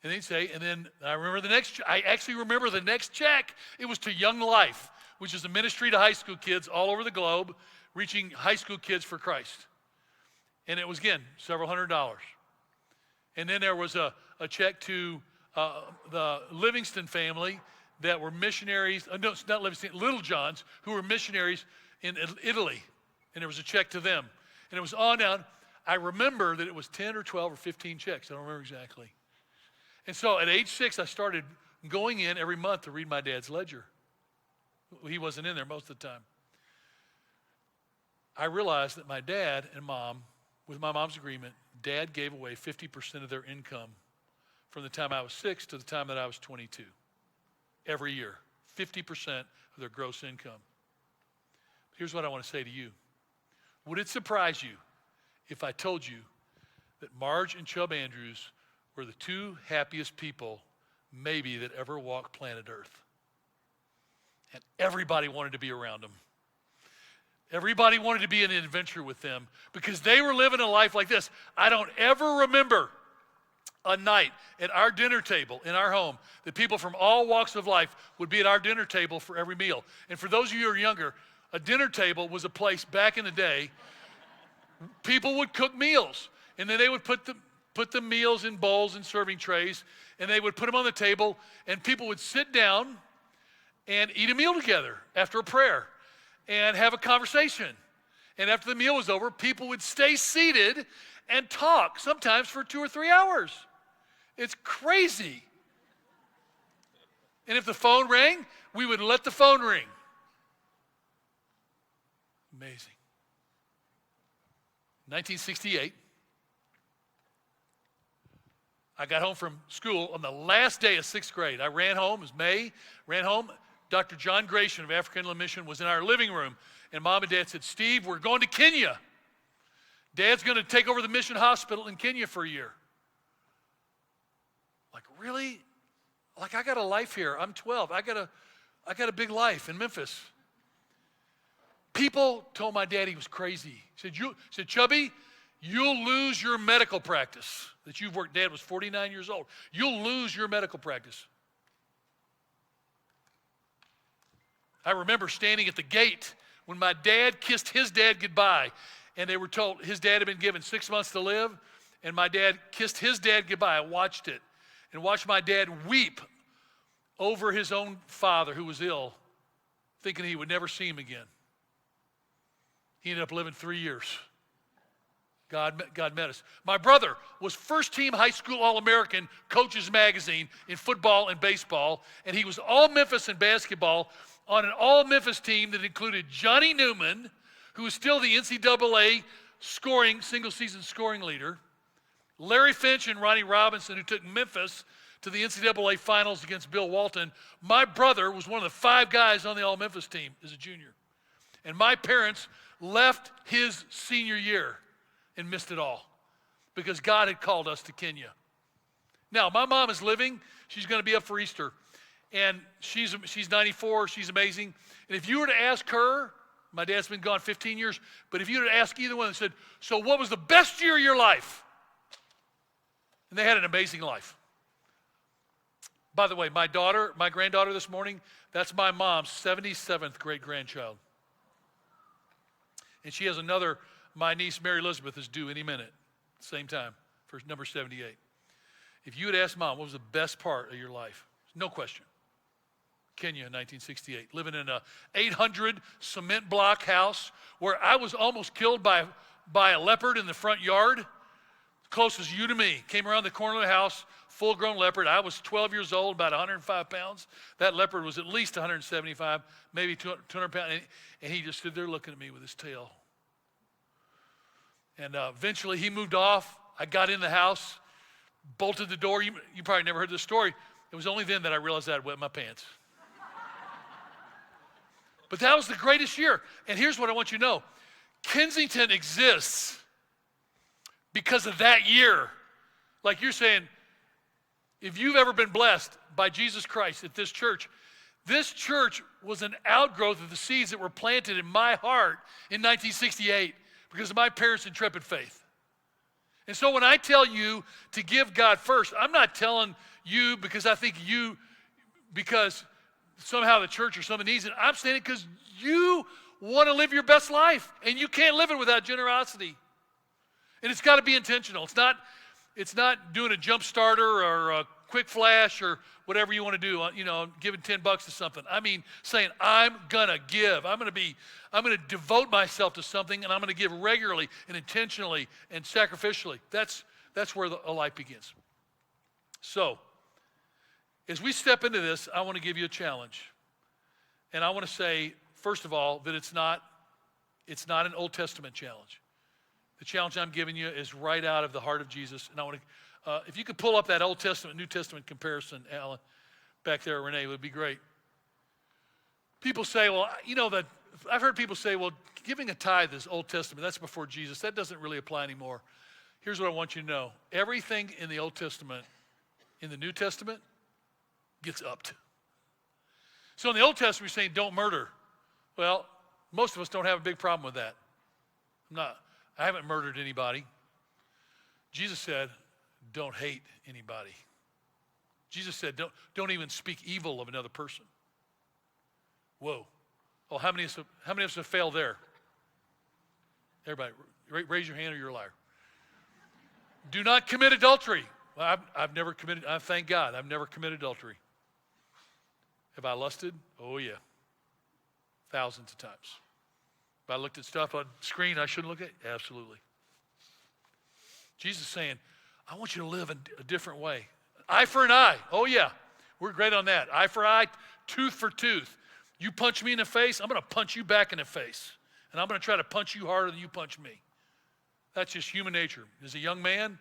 And they'd say, and then I actually remember the next check. It was to Young Life, which is a ministry to high school kids all over the globe, reaching high school kids for Christ. And it was, again, several $100s. And then there was a check to the Livingston family that were missionaries, no, it's not Livingston, Little Johns, who were missionaries in Italy. And there was a check to them. And it was on down. I remember that it was 10 or 12 or 15 checks. I don't remember exactly. And so at age 6, I started going in every month to read my dad's ledger. He wasn't in there most of the time. I realized that my dad and mom, with my mom's agreement, Dad gave away 50% of their income from the time I was 6 to the time that I was 22. Every year, 50% of their gross income. Here's what I want to say to you. Would it surprise you if I told you that Marge and Chubb Andrews were the 2 happiest people maybe that ever walked planet Earth? And everybody wanted to be around them. Everybody wanted to be in an adventure with them because they were living a life like this. I don't ever remember a night at our dinner table in our home that people from all walks of life would be at our dinner table for every meal. And for those of you who are younger, a dinner table was a place back in the day, people would cook meals. And then they would put the meals in bowls and serving trays, and they would put them on the table, and people would sit down and eat a meal together after a prayer and have a conversation. And after the meal was over, people would stay seated and talk, sometimes for 2 or 3 hours. It's crazy. And if the phone rang, we would let the phone ring. Amazing. 1968, I got home from school on the last day of 6th grade. I ran home, it was May, ran home. Dr. John Gratian of African Inland Mission was in our living room, and Mom and Dad said, Steve, we're going to Kenya. Dad's going to take over the mission hospital in Kenya for a year. Like, really? Like, I got a life here. I'm 12. I got a big life in Memphis. People told my dad he was crazy. He said, Chubby, you'll lose your medical practice that you've worked. Dad was 49 years old. You'll lose your medical practice. I remember standing at the gate when my dad kissed his dad goodbye, and they were told his dad had been given 6 months to live, and my dad kissed his dad goodbye. I watched it and watched my dad weep over his own father who was ill, thinking he would never see him again. He ended up living 3 years. God met us. My brother was first-team high school All-American, Coaches Magazine in football and baseball, and he was All-Memphis in basketball on an All-Memphis team that included Johnny Newman, who is still the NCAA single-season scoring leader, Larry Finch and Ronnie Robinson, who took Memphis to the NCAA finals against Bill Walton. My brother was one of the 5 guys on the All-Memphis team as a junior. And my parents left his senior year and missed it all because God had called us to Kenya. Now, my mom is living. She's going to be up for Easter. And she's 94. She's amazing. And if you were to ask her, my dad's been gone 15 years, but if you were to ask either one and said, so what was the best year of your life? And they had an amazing life. By the way, my granddaughter this morning, that's my mom's 77th great-grandchild. And she has another, my niece Mary Elizabeth is due any minute, same time, for number 78. If you had asked Mom, what was the best part of your life? No question. Kenya in 1968, living in a 800 cement block house where I was almost killed by a leopard in the front yard. Closest you to me. Came around the corner of the house, full-grown leopard. I was 12 years old, about 105 pounds. That leopard was at least 175, maybe 200 pounds. And he just stood there looking at me with his tail. And eventually he moved off. I got in the house, bolted the door. You probably never heard this story. It was only then that I realized I had wet my pants. But that was the greatest year. And here's what I want you to know. Kensington exists because of that year. Like you're saying, if you've ever been blessed by Jesus Christ at this church was an outgrowth of the seeds that were planted in my heart in 1968 because of my parents' intrepid faith. And so when I tell you to give God first, I'm not telling you because I think because somehow the church or something needs it. I'm saying it because you want to live your best life, and you can't live it without generosity. And it's got to be intentional. It's not doing a jump starter or a quick flash or whatever you want to do, giving $10 to something. I mean, saying, I'm going to give. I'm going to devote myself to something, and I'm going to give regularly and intentionally and sacrificially. That's where a life begins. So, as we step into this, I want to give you a challenge. And I want to say, first of all, that it's not an Old Testament challenge. The challenge I'm giving you is right out of the heart of Jesus. And I want to, if you could pull up that Old Testament, New Testament comparison, Alan, back there, Renee, it would be great. People say, well, I've heard people say, well, giving a tithe is Old Testament. That's before Jesus. That doesn't really apply anymore. Here's what I want you to know. Everything in the Old Testament, in the New Testament, gets upped. So in the Old Testament, we're saying don't murder. Well, most of us don't have a big problem with that. I haven't murdered anybody. Jesus said, don't hate anybody. Jesus said, don't even speak evil of another person. Whoa. Oh, how many of us have failed there? Everybody, raise your hand or you're a liar. Do not commit adultery. Well, I've never committed, thank God, I've never committed adultery. Have I lusted? Oh, yeah. Thousands of times. Have I looked at stuff on screen I shouldn't look at? Absolutely. Jesus is saying, I want you to live a different way. Eye for an eye. Oh, yeah. We're great on that. Eye for eye, tooth for tooth. You punch me in the face, I'm going to punch you back in the face. And I'm going to try to punch you harder than you punch me. That's just human nature. As a young man,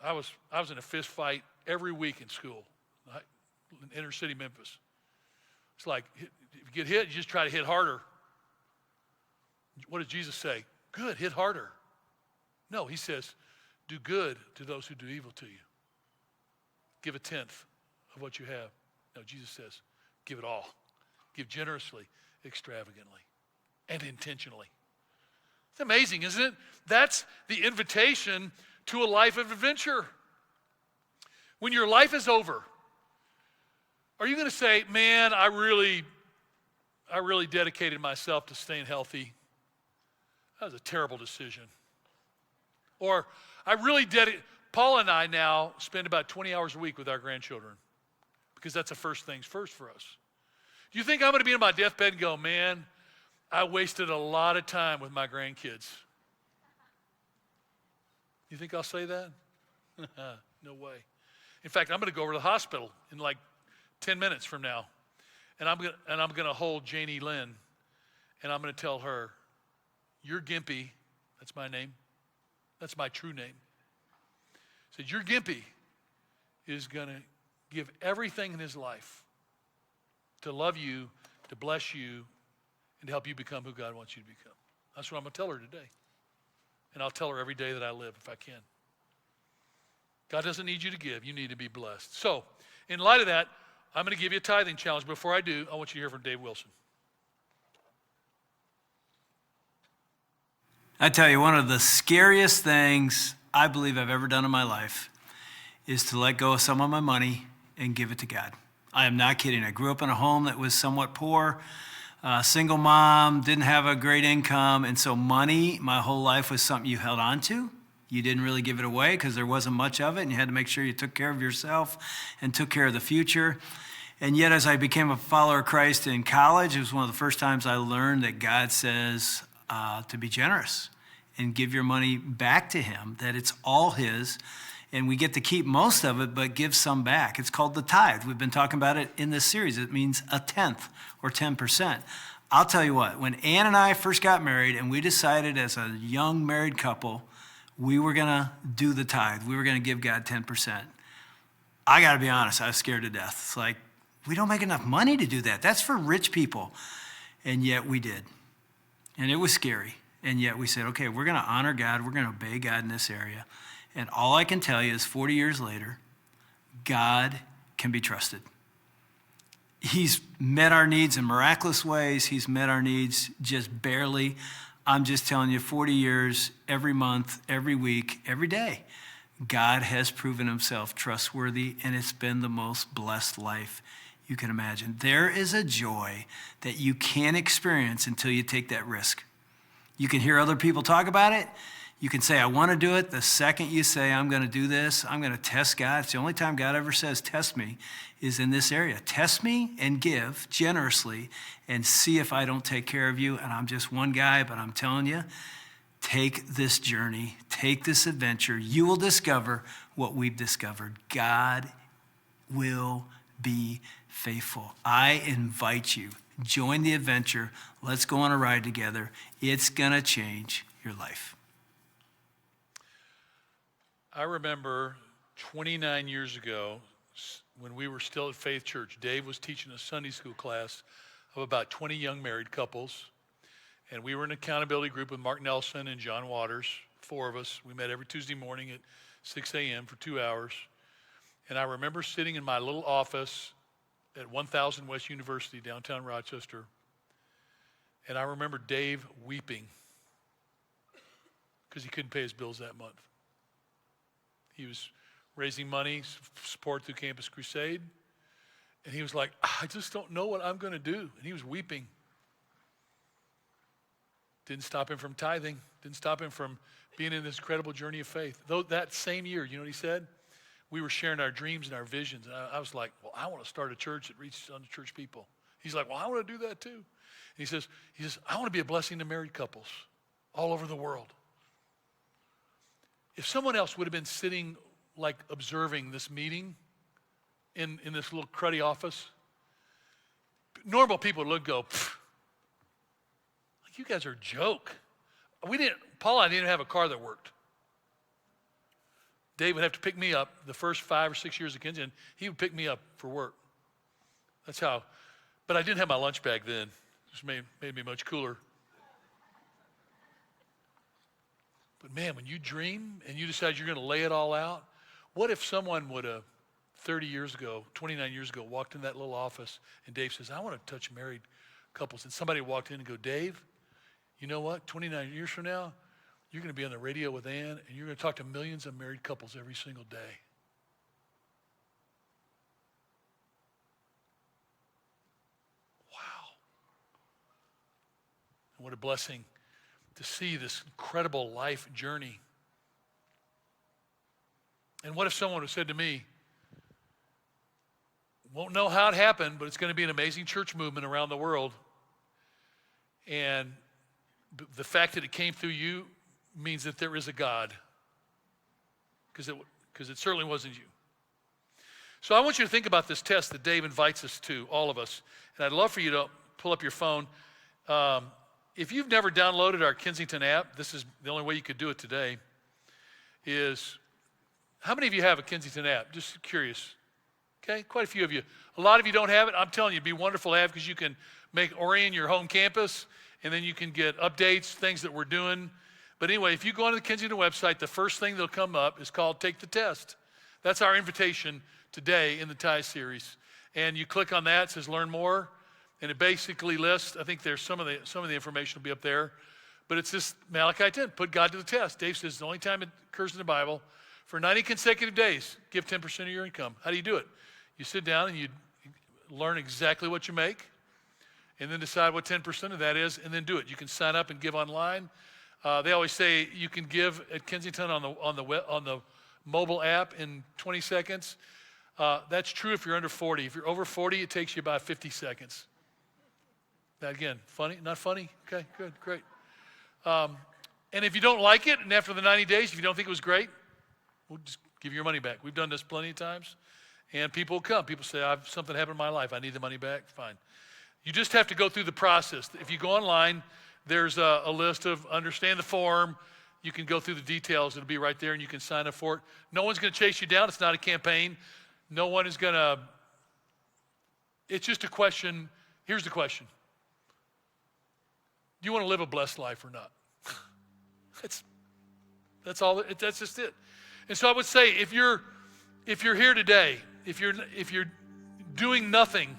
I was in a fist fight every week in school. In inner city Memphis. It's like, if you get hit, you just try to hit harder. What does Jesus say? Good, hit harder. No, he says, do good to those who do evil to you. Give a tenth of what you have. No, Jesus says, give it all. Give generously, extravagantly, and intentionally. It's amazing, isn't it? That's the invitation to a life of adventure. When your life is over, are you going to say, man, I really dedicated myself to staying healthy. That was a terrible decision. Or Paul and I now spend about 20 hours a week with our grandchildren because that's the first things first for us. Do you think I'm going to be on my deathbed and go, man, I wasted a lot of time with my grandkids? You think I'll say that? No way. In fact, I'm going to go over to the hospital in like 10 minutes from now. And I'm going to hold Janie Lynn, and I'm going to tell her, your Gimpy, that's my name, that's my true name. I said, your Gimpy is going to give everything in his life to love you, to bless you, and to help you become who God wants you to become. That's what I'm going to tell her today. And I'll tell her every day that I live if I can. God doesn't need you to give. You need to be blessed. So, in light of that, I'm going to give you a tithing challenge. Before I do, I want you to hear from Dave Wilson. I tell you, one of the scariest things I believe I've ever done in my life is to let go of some of my money and give it to God. I am not kidding. I grew up in a home that was somewhat poor, single mom, didn't have a great income, and so money, my whole life, was something you held on to. You didn't really give it away because there wasn't much of it, and you had to make sure you took care of yourself and took care of the future. And yet, as I became a follower of Christ in college, it was one of the first times I learned that God says to be generous and give your money back to him, that it's all his, and we get to keep most of it, but give some back. It's called the tithe. We've been talking about it in this series. It means a tenth or 10%. I'll tell you what, when Ann and I first got married and we decided as a young married couple, we were going to do the tithe. We were going to give God 10%. I got to be honest, I was scared to death. It's like, we don't make enough money to do that. That's for rich people. And yet we did. And it was scary. And yet we said, okay, we're going to honor God. We're going to obey God in this area. And all I can tell you is 40 years later, God can be trusted. He's met our needs in miraculous ways. He's met our needs just barely. I'm just telling you, 40 years, every month, every week, every day, God has proven himself trustworthy, and it's been the most blessed life you can imagine. There is a joy that you can't experience until you take that risk. You can hear other people talk about it. You can say, I want to do it. The second you say, I'm going to do this, I'm going to test God. It's the only time God ever says, test me, is in this area. Test me and give generously and see if I don't take care of you. And I'm just one guy, but I'm telling you, take this journey, take this adventure. You will discover what we've discovered. God will be faithful. I invite you, join the adventure. Let's go on a ride together. It's going to change your life. I remember 29 years ago when we were still at Faith Church, Dave was teaching a Sunday school class of about 20 young married couples. And we were in an accountability group with Mark Nelson and John Waters, 4 of us. We met every Tuesday morning at 6 a.m. for 2 hours. And I remember sitting in my little office at 1000 West University, downtown Rochester. And I remember Dave weeping because he couldn't pay his bills that month. He was raising money, support through Campus Crusade. And he was like, I just don't know what I'm going to do. And he was weeping. Didn't stop him from tithing. Didn't stop him from being in this incredible journey of faith. Though that same year, you know what he said? We were sharing our dreams and our visions. And I was like, well, I want to start a church that reaches unchurched people. He's like, well, I want to do that too. And he says, I want to be a blessing to married couples all over the world. If someone else would have been sitting like observing this meeting in this little cruddy office, normal people would go, like, you guys are a joke. Paul and I didn't have a car that worked. Dave would have to pick me up the first 5 or 6 years of Kensington. He would pick me up for work. That's how, but I didn't have my lunch bag then. It made me much cooler. But man, when you dream and you decide you're going to lay it all out, what if someone would have 30 years ago, 29 years ago, walked in that little office and Dave says, I want to touch married couples. And somebody walked in and go, Dave, you know what? 29 years from now, you're going to be on the radio with Ann and you're going to talk to millions of married couples every single day. Wow. And what a blessing to see this incredible life journey. And what if someone had said to me, won't know how it happened, but it's going to be an amazing church movement around the world. And the fact that it came through you means that there is a God. because it certainly wasn't you. So I want you to think about this test that Dave invites us to, all of us. And I'd love for you to pull up your phone. If you've never downloaded our Kensington app, this is the only way you could do it today, is how many of you have a Kensington app? Just curious. Okay, quite a few of you. A lot of you don't have it. I'm telling you, it'd be wonderful to have because you can make Orion your home campus, and then you can get updates, things that we're doing. But anyway, if you go onto the Kensington website, the first thing that'll come up is called Take the Test. That's our invitation today in the Tithe series. And you click on that, it says Learn More, and it basically lists, I think there's some of the information will be up there, but it's this Malachi 10, put God to the test. Dave says the only time it occurs in the Bible, for 90 consecutive days, give 10% of your income. How do you do it? You sit down and you learn exactly what you make, and then decide what 10% of that is, and then do it. You can sign up and give online. They always say you can give at Kensington on the mobile app in 20 seconds. That's true if you're under 40. If you're over 40, it takes you about 50 seconds. Now again, funny? Not funny? Okay, good, great. And if you don't like it, and after the 90 days, if you don't think it was great, we'll just give you your money back. We've done this plenty of times. And people will come. People say, something happened in my life. I need the money back. Fine. You just have to go through the process. If you go online, there's a list of understand the form. You can go through the details. It'll be right there, and you can sign up for it. No one's going to chase you down. It's not a campaign. No one is going to. It's just a question. Here's the question. Do you want to live a blessed life or not? That's all. That's just it. And so I would say, if you're here today, if you're doing nothing,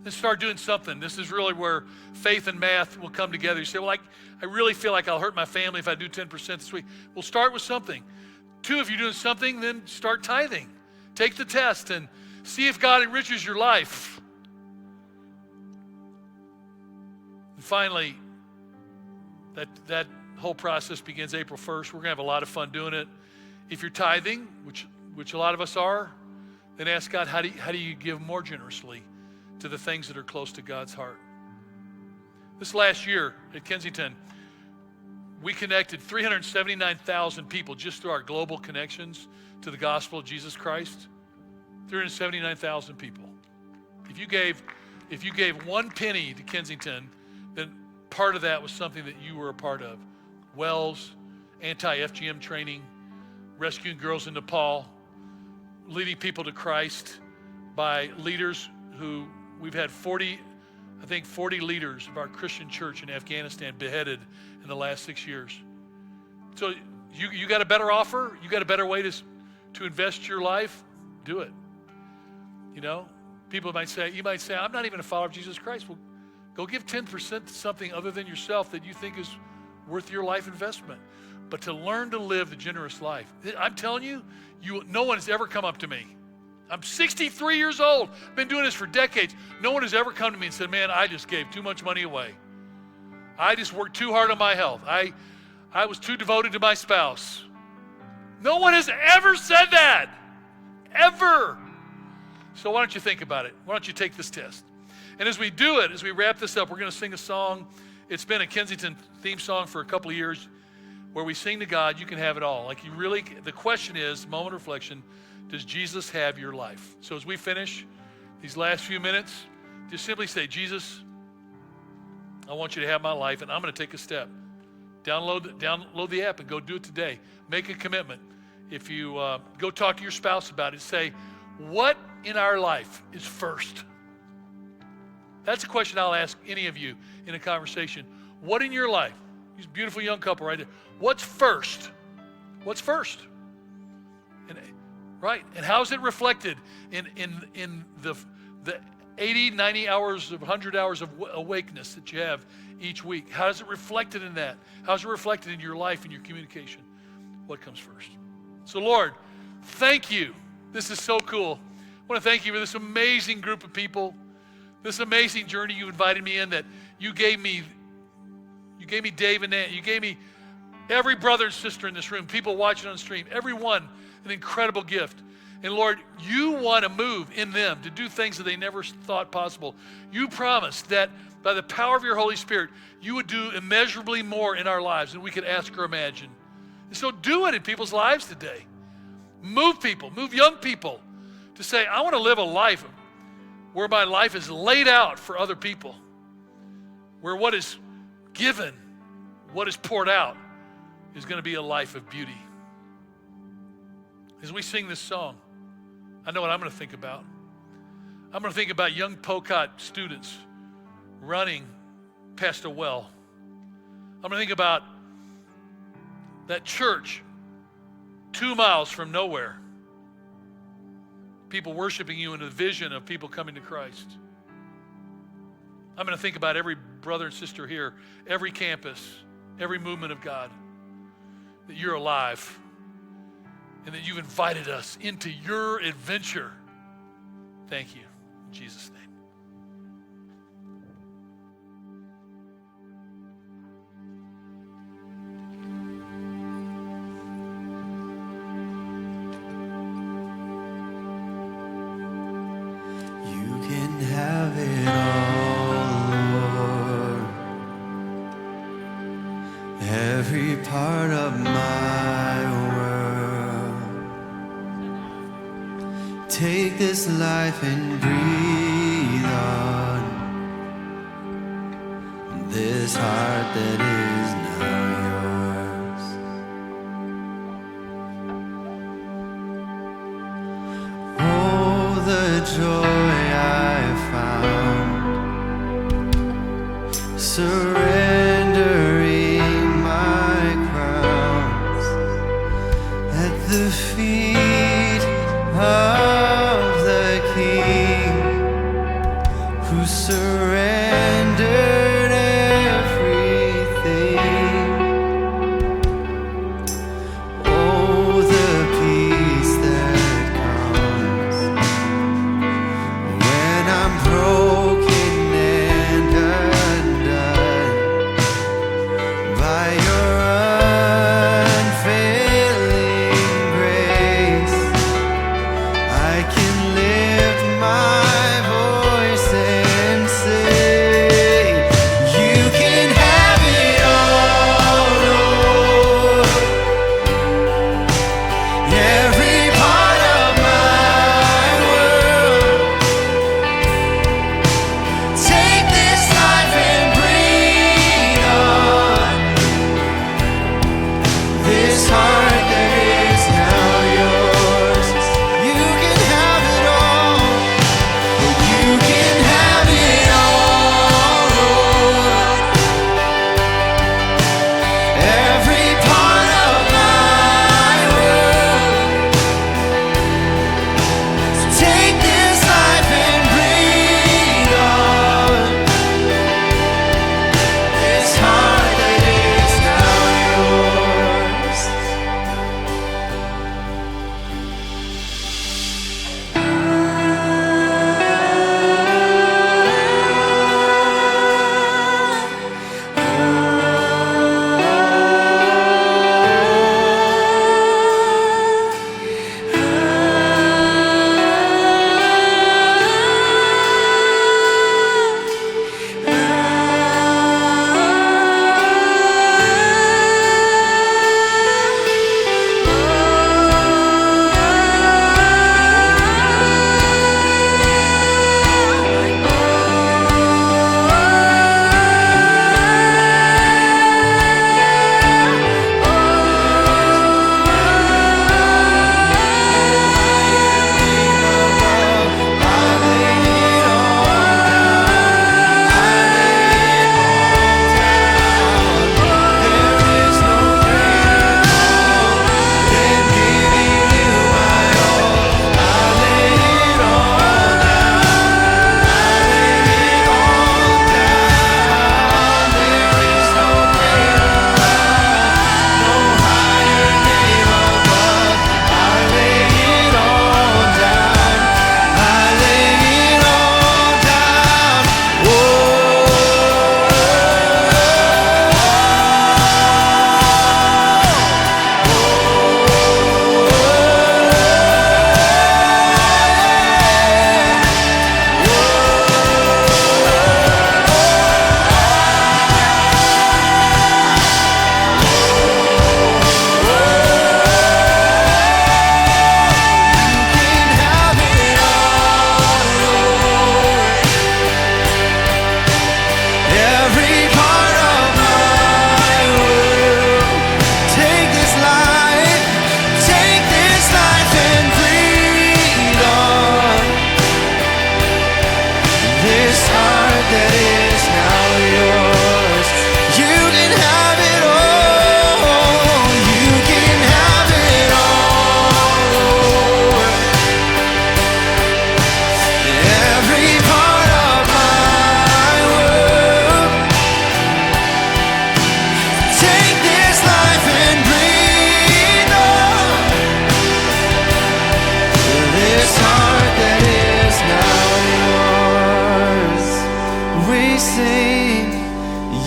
then start doing something. This is really where faith and math will come together. You say, well, I really feel like I'll hurt my family if I do 10% this week. Well, start with something. 2, if you're doing something, then start tithing. Take the test and see if God enriches your life. And finally, that whole process begins April 1st. We're going to have a lot of fun doing it. If you're tithing, which a lot of us are, then ask God, how do you give more generously to the things that are close to God's heart? This last year at Kensington, we connected 379,000 people just through our global connections to the gospel of Jesus Christ. 379,000 people. If you gave 1 penny to Kensington, then part of that was something that you were a part of. Wells, anti-FGM training, rescuing girls in Nepal, leading people to Christ by leaders who we've had 40 leaders of our Christian church in Afghanistan beheaded in the last 6 years. So you got a better offer? You got a better way to invest your life? Do it. You know, you might say, I'm not even a follower of Jesus Christ. Well, go give 10% to something other than yourself that you think is worth your life investment. But to learn to live the generous life. I'm telling you, no one has ever come up to me. I'm 63 years old. Been doing this for decades. No one has ever come to me and said, man, I just gave too much money away. I just worked too hard on my health. I was too devoted to my spouse. No one has ever said that. Ever. So why don't you think about it? Why don't you take this test? And as we do it, as we wrap this up, we're going to sing a song. It's been a Kensington theme song for a couple of years where we sing to God, you can have it all. The question is, moment of reflection, does Jesus have your life? So as we finish these last few minutes, just simply say, Jesus, I want you to have my life, and I'm going to take a step. Download the app and go do it today. Make a commitment. If you go talk to your spouse about it, say, what in our life is first? That's a question I'll ask any of you in a conversation. What in your life? These beautiful young couple right there. What's first? What's first? And how is it reflected in the 80, 90 hours of 100 hours of awakeness that you have each week? How is it reflected in that? How is it reflected in your life and your communication? What comes first? So Lord, thank you. This is so cool. I want to thank you for this amazing group of people, this amazing journey you invited me in, that you gave me Dave and Nat, you gave me every brother and sister in this room, people watching on the stream, everyone an incredible gift. And Lord, you want to move in them to do things that they never thought possible. You promised that by the power of your Holy Spirit, you would do immeasurably more in our lives than we could ask or imagine. And so do it in people's lives today. Move people, move young people to say, I want to live a life where my life is laid out for other people, where what is given, what is poured out is going to be a life of beauty. As we sing this song, I know what I'm going to think about. I'm going to think about young Pocot students running past a well. I'm going to think about that church 2 miles from nowhere. People worshiping you in a vision of people coming to Christ. I'm going to think about every brother and sister here, every campus, every movement of God, that you're alive and that you've invited us into your adventure. Thank you. In Jesus' name. You can have it all, Lord. Every part of my world. Take this life and breathe on this heart that is now yours. Oh, the joy I found, surrendering my crowns at the feet of the King, who surrendered everything. Oh, the peace that comes when I'm broken and undone.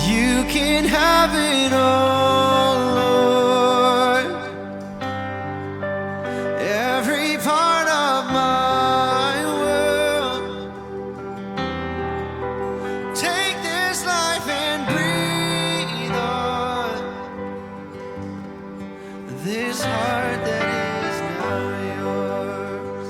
You can have it all, Lord. Every part of my world. Take this life and breathe on this heart that is now yours.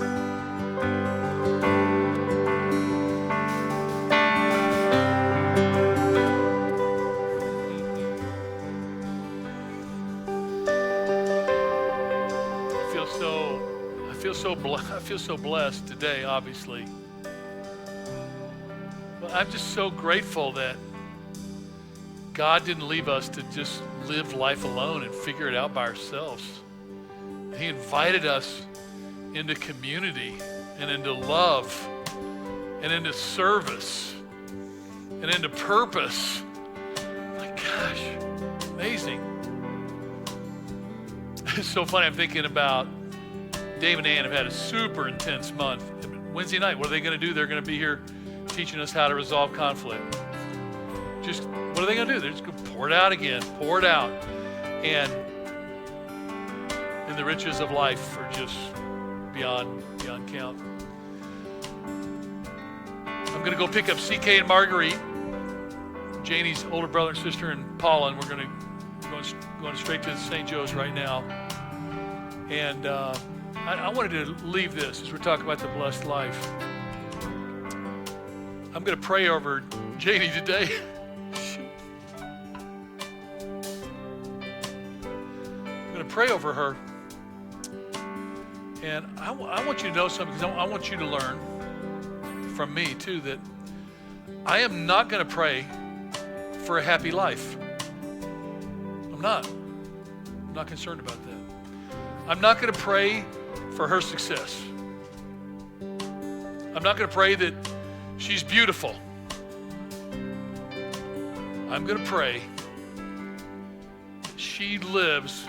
I feel so blessed today, obviously. But I'm just so grateful that God didn't leave us to just live life alone and figure it out by ourselves. He invited us into community and into love and into service and into purpose. My gosh, amazing. It's so funny. I'm thinking about Dave and Ann have had a super intense month. Wednesday night, what are they going to do? They're going to be here teaching us how to resolve conflict. Just, what are they going to do? They're just going to pour it out again, pour it out. And the riches of life are just beyond count. I'm going to go pick up CK and Marguerite, Janie's older brother and sister, and Paula, and we're going straight to St. Joe's right now. And I wanted to leave this as we're talking about the blessed life. I'm going to pray over Janie today. I'm going to pray over her. And I want you to know something, because I want you to learn from me too that I am not going to pray for a happy life. I'm not concerned about that. I'm not going to pray for her success. I'm not going to pray that she's beautiful. I'm going to pray that she lives